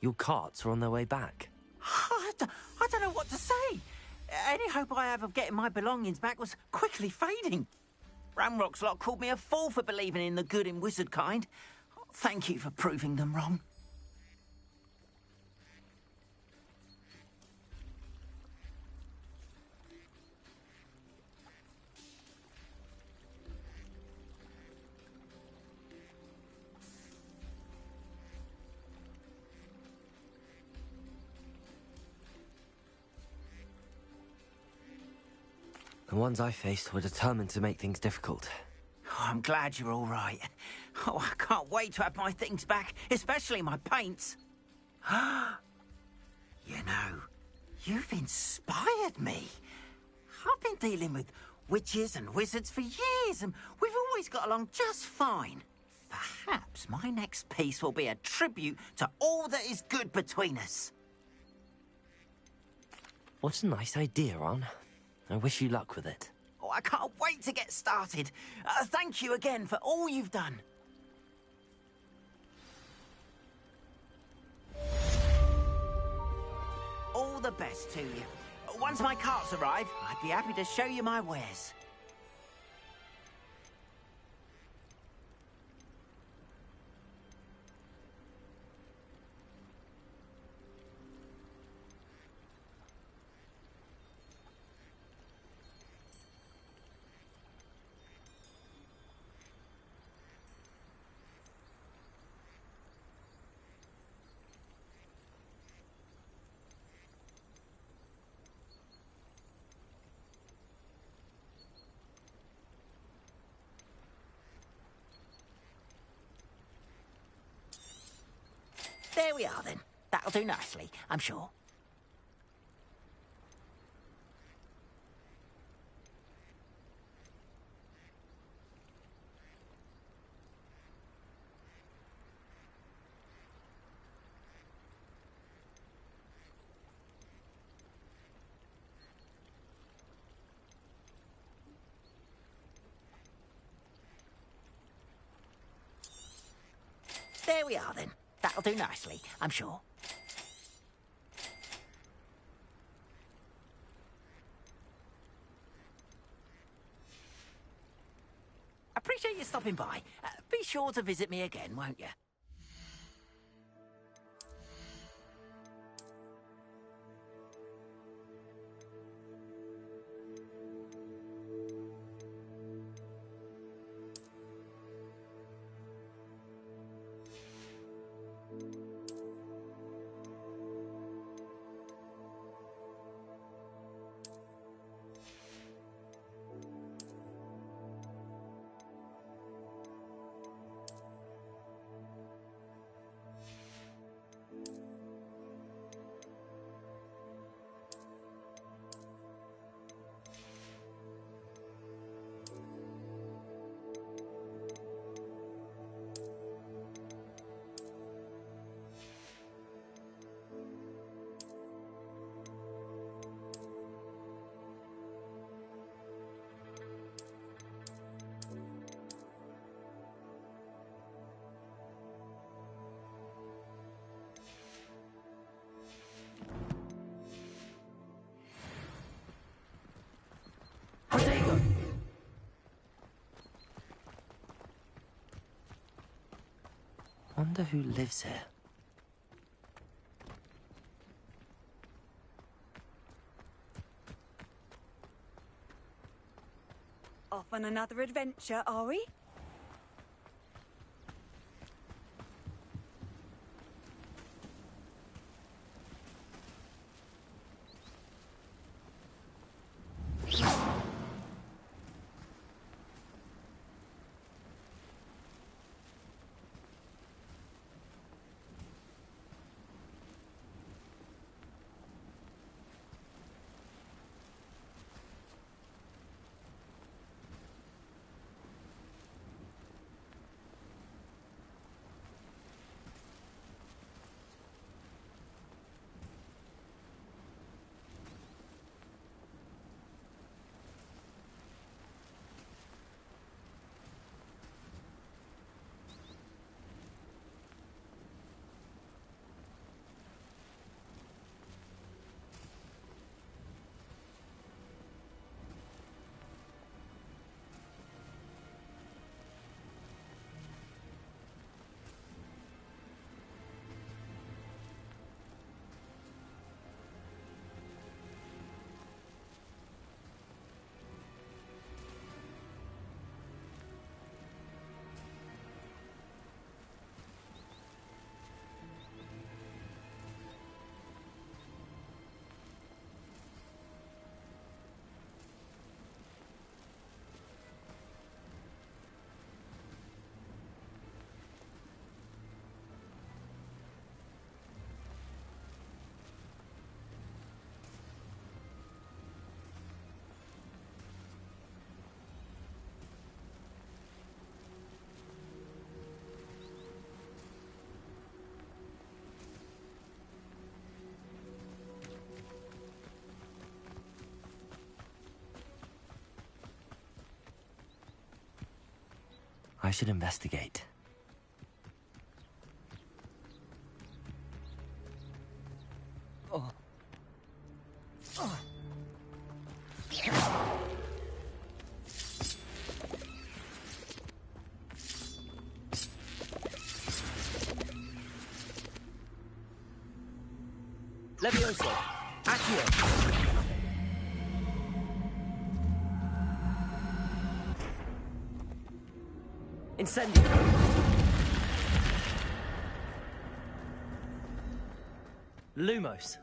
Your carts are on their way back. I don't know what to say. Any hope I have of getting my belongings back was quickly fading. Ragnarok's lot called me a fool for believing in the good in wizard kind. Thank you for proving them wrong. The ones I faced were determined to make things difficult. Oh, I'm glad you're all right. Oh, I can't wait to have my things back, especially my paints. You know, you've inspired me. I've been dealing with witches and wizards for years, and we've always got along just fine. Perhaps my next piece will be a tribute to all that is good between us. What a nice idea, Ron. I wish you luck with it. Oh, I can't wait to get started. Thank you again for all you've done. All the best to you. Once my carts arrive, I'd be happy to show you my wares. There we are, then. That'll do nicely, I'm sure. There we are, then. That'll do nicely, I'm sure. Appreciate you stopping by. Be sure to visit me again, won't you? Wonder who lives here. Off on another adventure, are we? I should investigate. Oh. Oh. Levioso! Accio! Incendio! Lumos.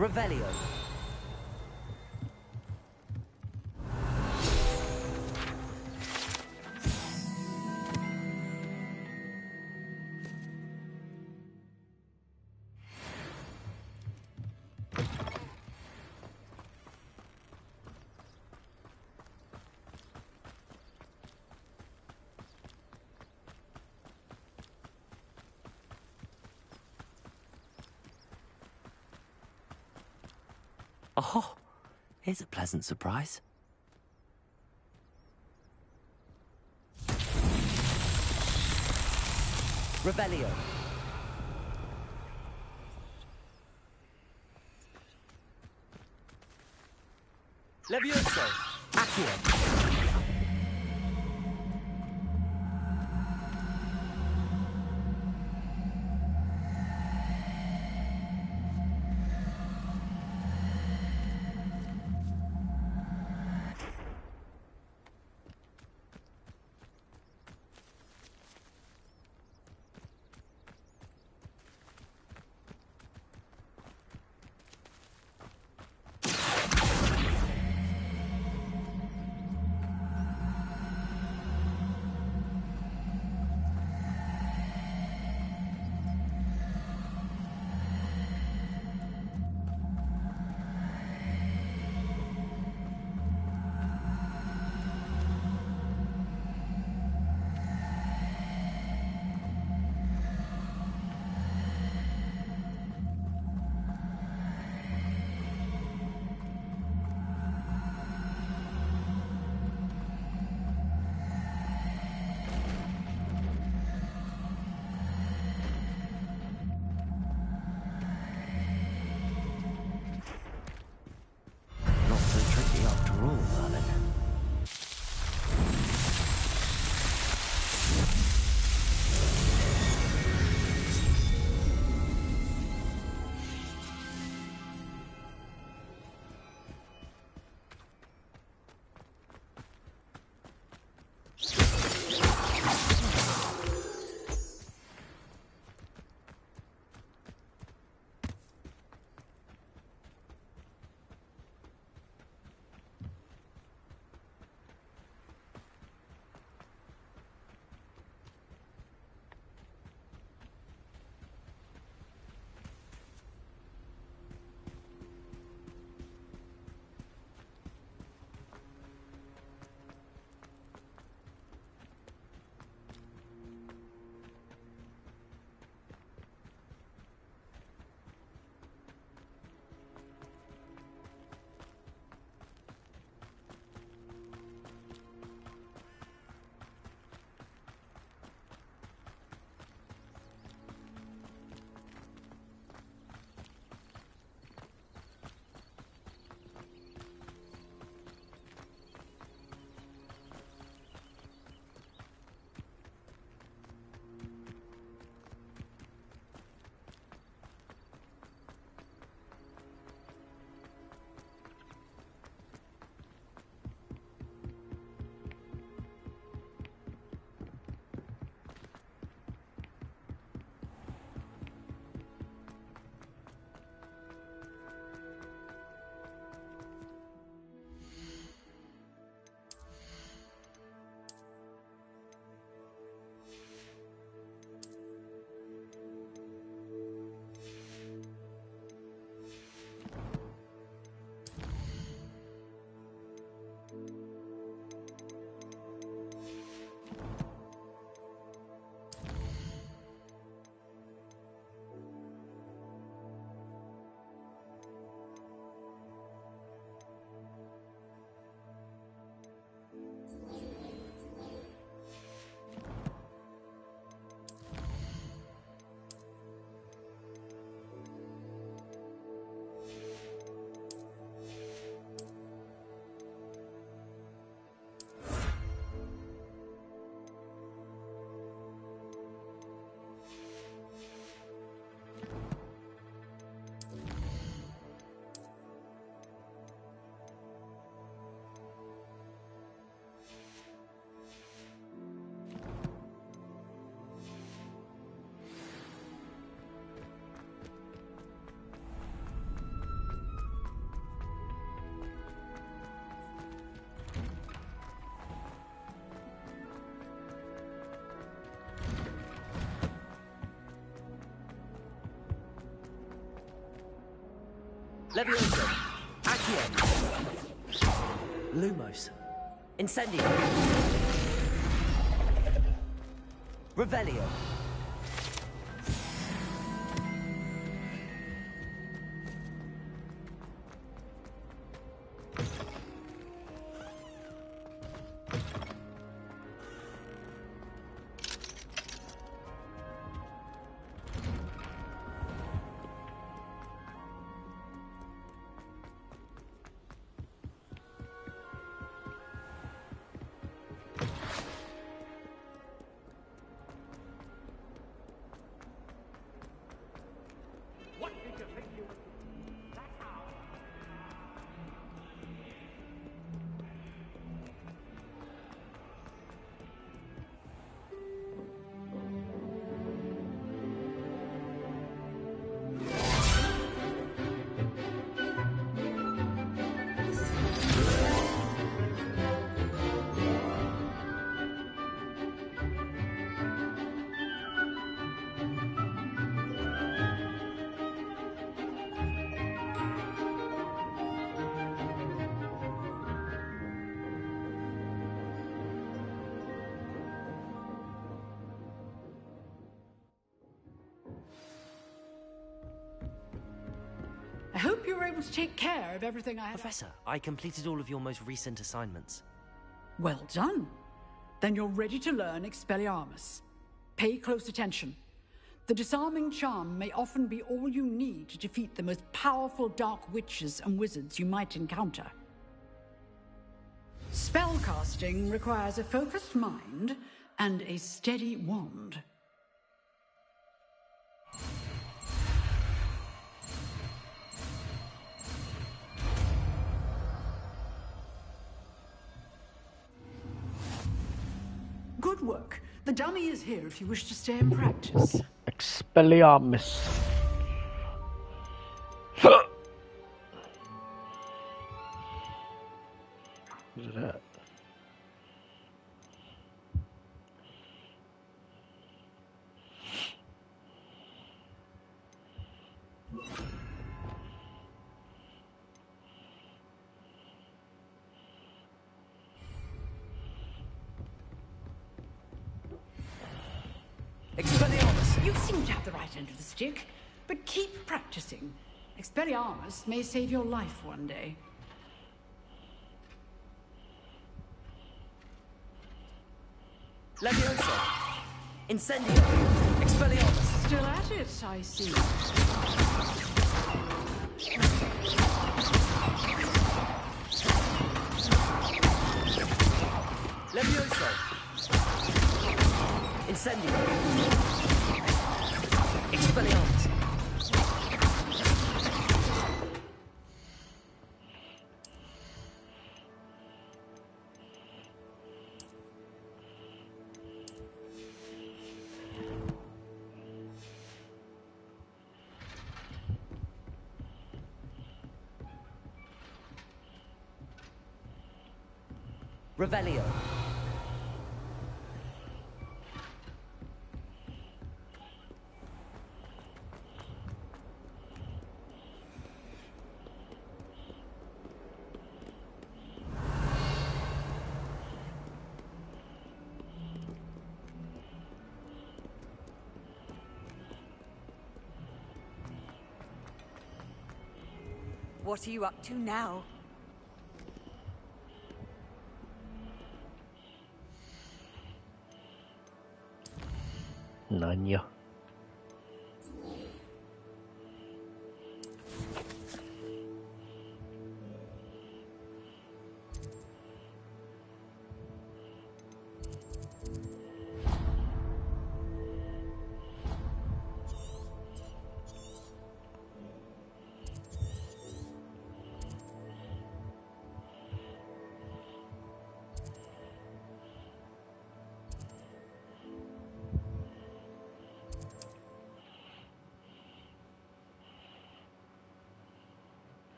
Revelio. Oh, here's a pleasant surprise. Revelio. Levioso. Accio. overall, Merlin. Levioso. Accio. Lumos. Incendio. Revelio. I hope you were able to take care of everything I had. Professor, I completed all of your most recent assignments. Well done. Then you're ready to learn Expelliarmus. Pay close attention. The disarming charm may often be all you need to defeat the most powerful dark witches and wizards you might encounter. Spellcasting requires a focused mind and a steady wand. Good work. The dummy is here if you wish to stay and practice. Expelliarmus. What's that? Expelliarmus! You seem to have the right end of the stick, but keep practicing. Expelliarmus may save your life one day. Levioso! Incendio! Expelliarmus! Still at it, I see. Levioso! Incendio! Expelliarmus! Revelio. What are you up to now? Nanya.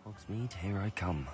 Hogsmeade, here I come.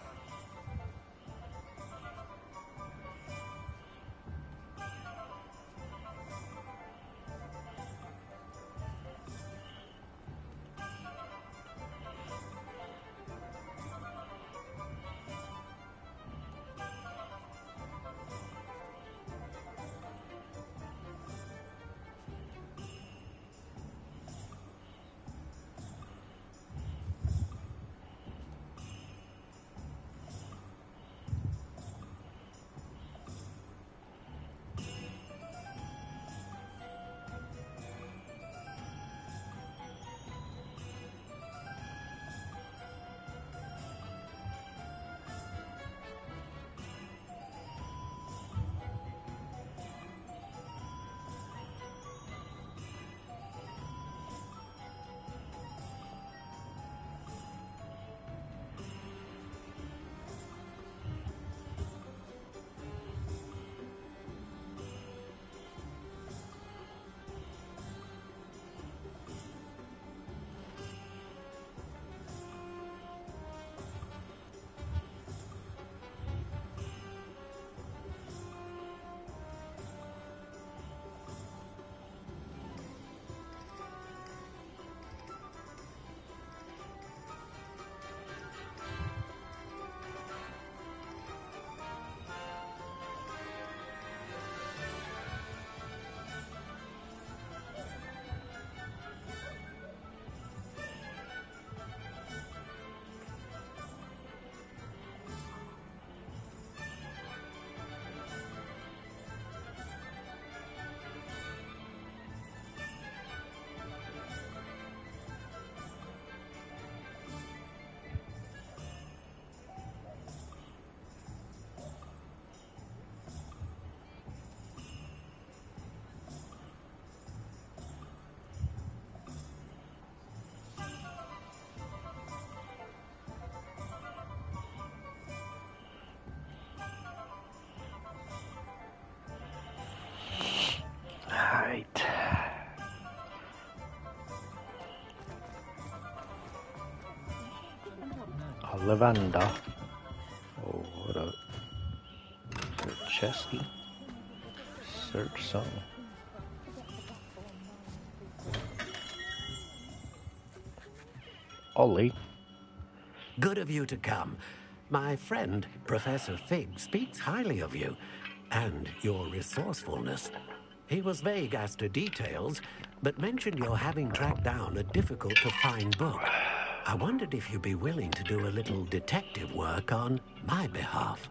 Lavanda. Oh, what up? Search Chesky. Search song. Ollie. Good of you to come. My friend, Professor Fig, speaks highly of you and your resourcefulness. He was vague as to details, but mentioned your having tracked down a difficult-to-find book. I wondered if you'd be willing to do a little detective work on my behalf.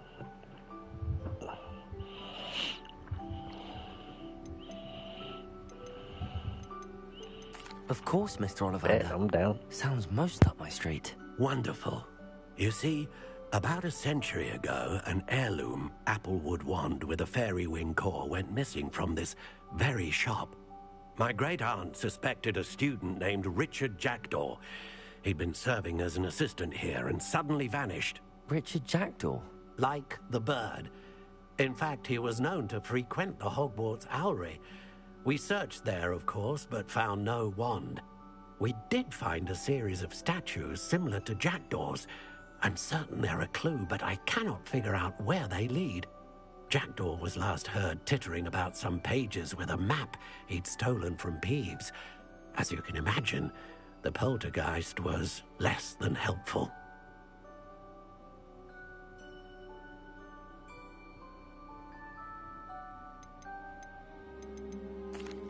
Of course, Mr. Ollivander. Yeah, I'm down. Sounds most up my street. Wonderful. You see, about a century ago, an heirloom applewood wand with a fairy wing core went missing from this very shop. My great-aunt suspected a student named Richard Jackdaw. He'd been serving as an assistant here and suddenly vanished. Richard Jackdaw? Like the bird. In fact, he was known to frequent the Hogwarts Owlery. We searched there, of course, but found no wand. We did find a series of statues similar to Jackdaw's. I'm certain they're a clue, but I cannot figure out where they lead. Jackdaw was last heard tittering about some pages with a map he'd stolen from Peeves. As you can imagine, the poltergeist was less than helpful.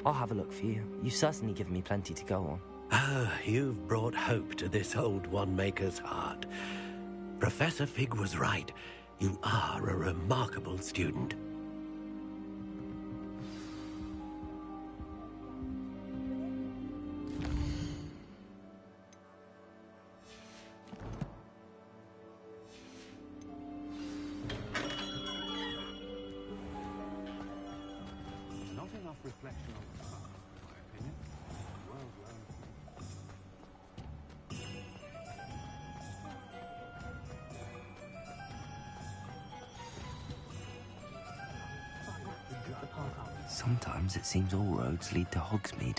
I'll have a look for you. You've certainly given me plenty to go on. Ah, you've brought hope to this old one-maker's heart. Professor Fig was right. You are a remarkable student. Not enough reflection on the past, in my opinion. Well done. Sometimes it seems all roads lead to Hogsmeade.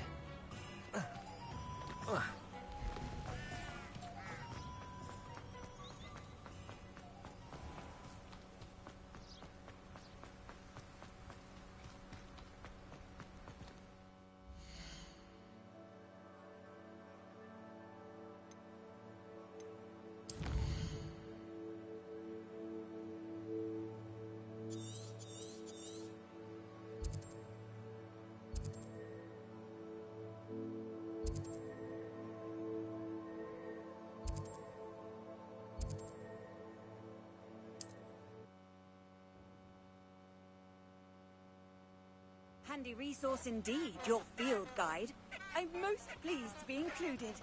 Handy resource indeed, your field guide. I'm most pleased to be included.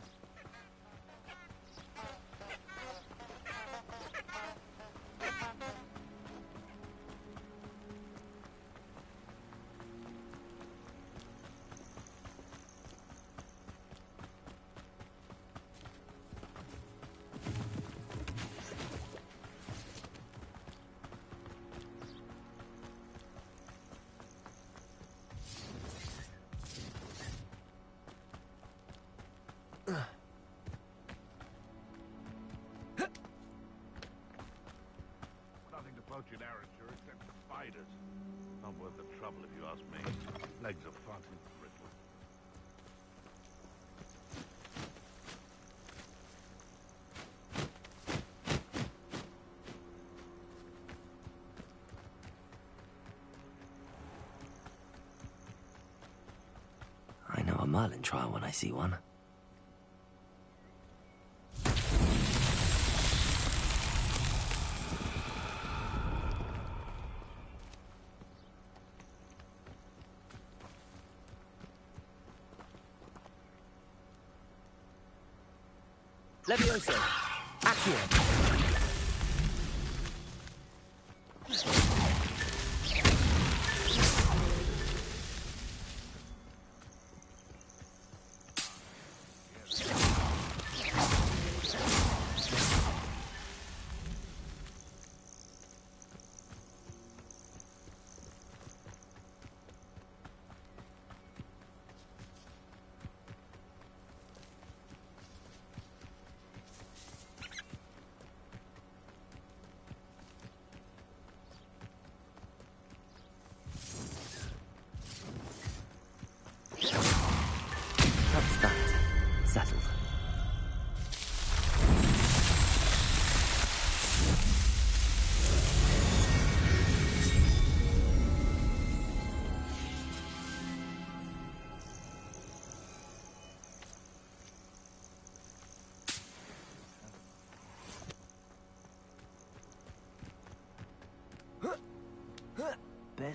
Nothing to poach in Arranger except spiders. Not worth the trouble if you ask me. Legs are far too brittle. I know a Merlin trial when I see one. Levioso. Accio.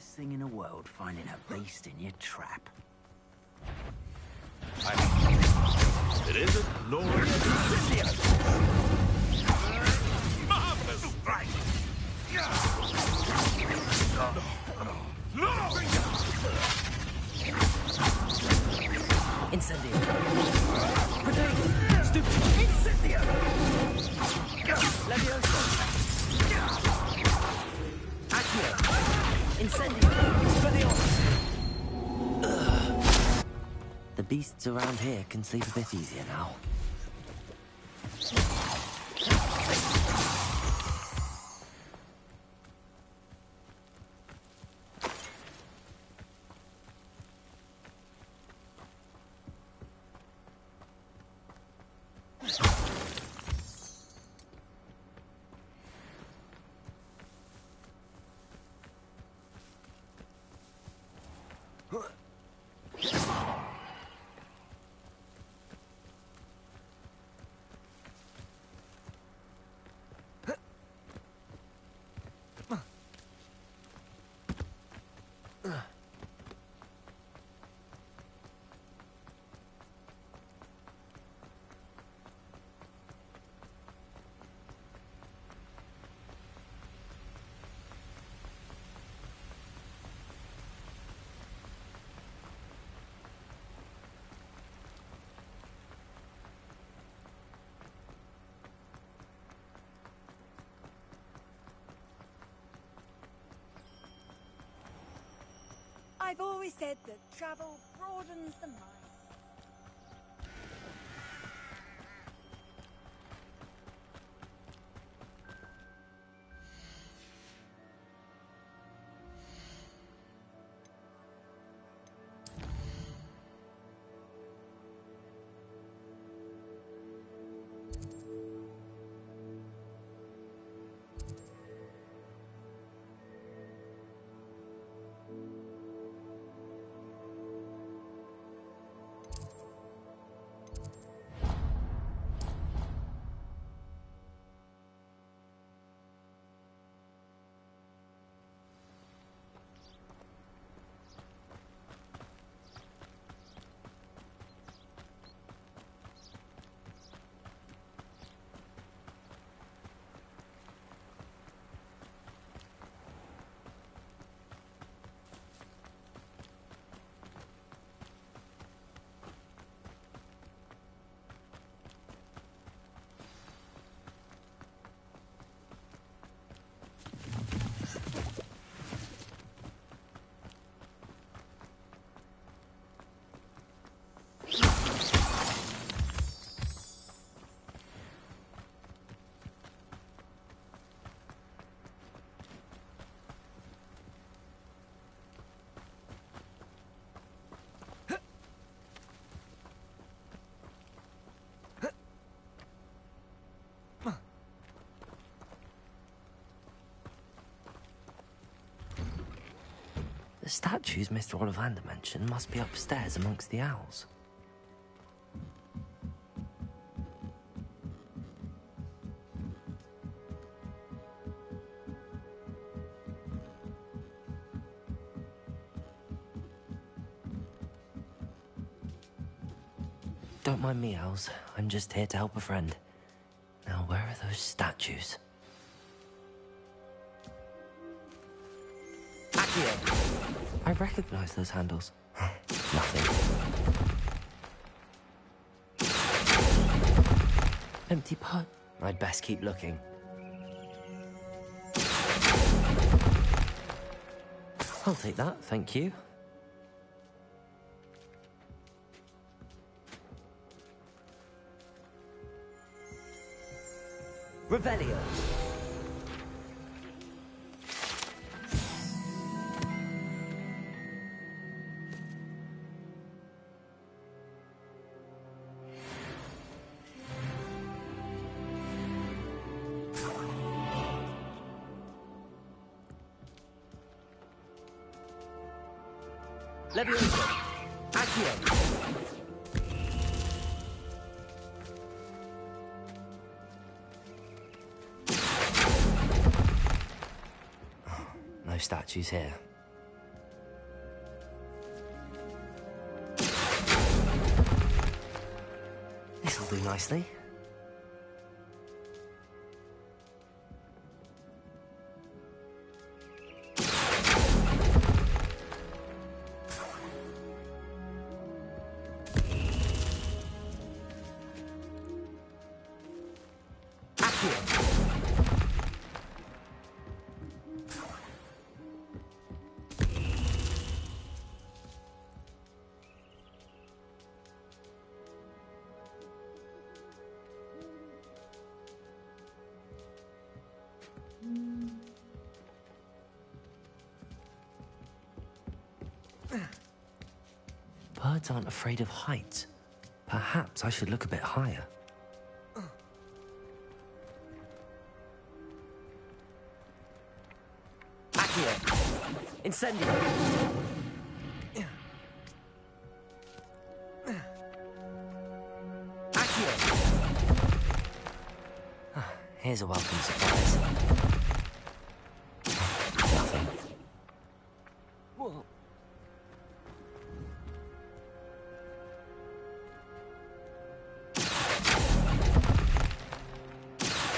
best thing in the world, finding a beast in your trap. It isn't, nor marvelous strike! Incendio. Potato. Stupid. Incendio. Leviosa. Accio. Incendio. Spellios. The beasts around here can sleep a bit easier now. I've always said that travel broadens the mind. The statues Mr. Ollivander mentioned must be upstairs amongst the owls. Don't mind me, owls. I'm just here to help a friend. Now, where are those statues? I recognize those handles. Nothing. Empty pot. I'd best keep looking. I'll take that, thank you. Revelio. Leviosa. Accio. No statues here. nicely. Birds aren't afraid of heights. Perhaps I should look a bit higher. Accio! Incendio! Accio! Here's a welcome surprise. Nothing. Whoa.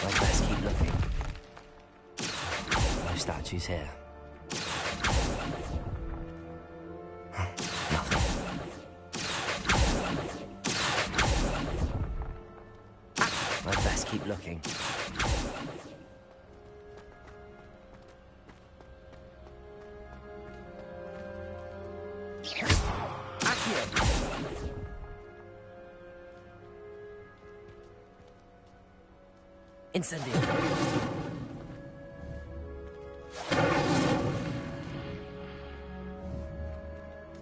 I'd best keep looking. No statues here. Nothing. I'd best keep looking. Incendio.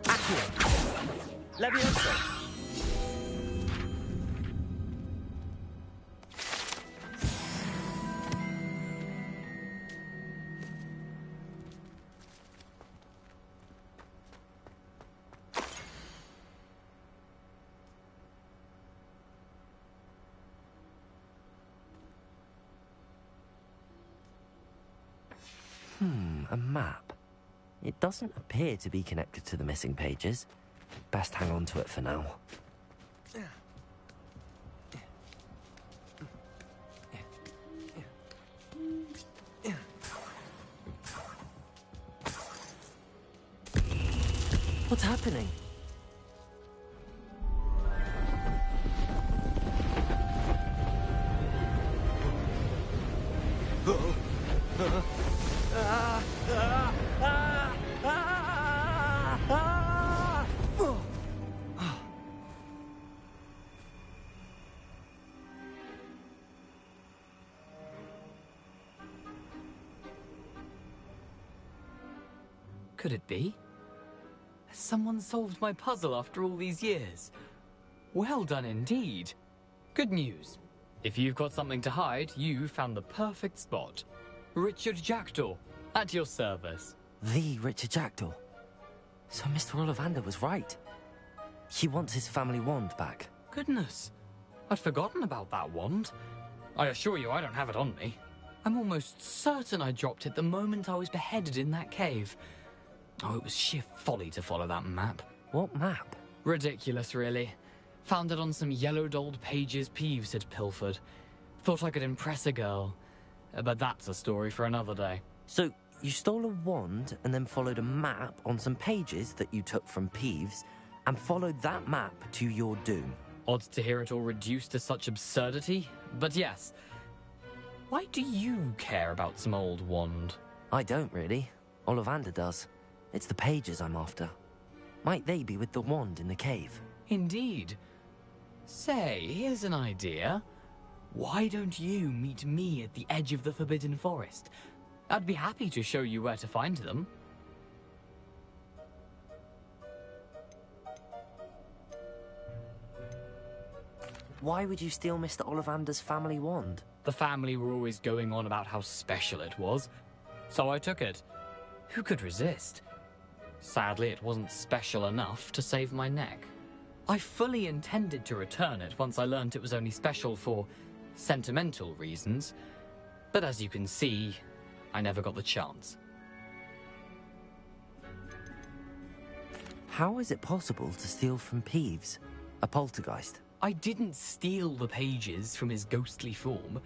Accio. Levioso. A map. It doesn't appear to be connected to the missing pages. Best hang on to it for now. What's happening? Could it be? Has someone solved my puzzle after all these years? Well done indeed. Good news. If you've got something to hide, you found the perfect spot. Richard Jackdaw, at your service. The Richard Jackdaw. So Mr. Ollivander was right. He wants his family wand back. Goodness, I'd forgotten about that wand. I assure you I don't have it on me. I'm almost certain I dropped it the moment I was beheaded in that cave. Oh, it was sheer folly to follow that map. What map? Ridiculous, really. Found it on some yellowed old pages Peeves had pilfered. Thought I could impress a girl. But that's a story for another day. So, you stole a wand and then followed a map on some pages that you took from Peeves and followed that map to your doom. Odd to hear it all reduced to such absurdity, but yes. Why do you care about some old wand? I don't, really. Ollivander does. It's the pages I'm after. Might they be with the wand in the cave? Indeed. Say, here's an idea. Why don't you meet me at the edge of the Forbidden Forest? I'd be happy to show you where to find them. Why would you steal Mr. Ollivander's family wand? The family were always going on about how special it was, so I took it. Who could resist? Sadly, it wasn't special enough to save my neck. I fully intended to return it once I learned it was only special for sentimental reasons, but as you can see, I never got the chance. How is it possible to steal from Peeves, a poltergeist? I didn't steal the pages from his ghostly form.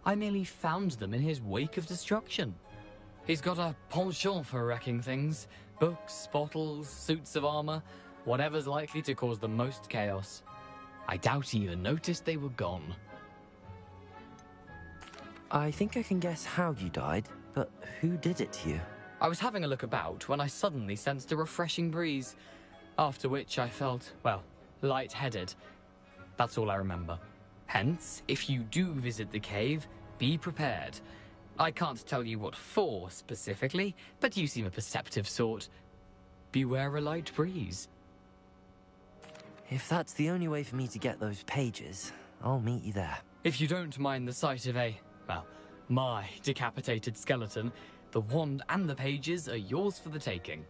I merely found them in his wake of destruction. He's got a penchant for wrecking things. Books, bottles, suits of armor, whatever's likely to cause the most chaos. I doubt he even noticed they were gone. I think I can guess how you died, but who did it to you? I was having a look about when I suddenly sensed a refreshing breeze, after which I felt, well, lightheaded. That's all I remember. Hence, if you do visit the cave, be prepared. I can't tell you what for specifically, but you seem a perceptive sort. Beware a light breeze. If that's the only way for me to get those pages, I'll meet you there. If you don't mind the sight of my decapitated skeleton, the wand and the pages are yours for the taking.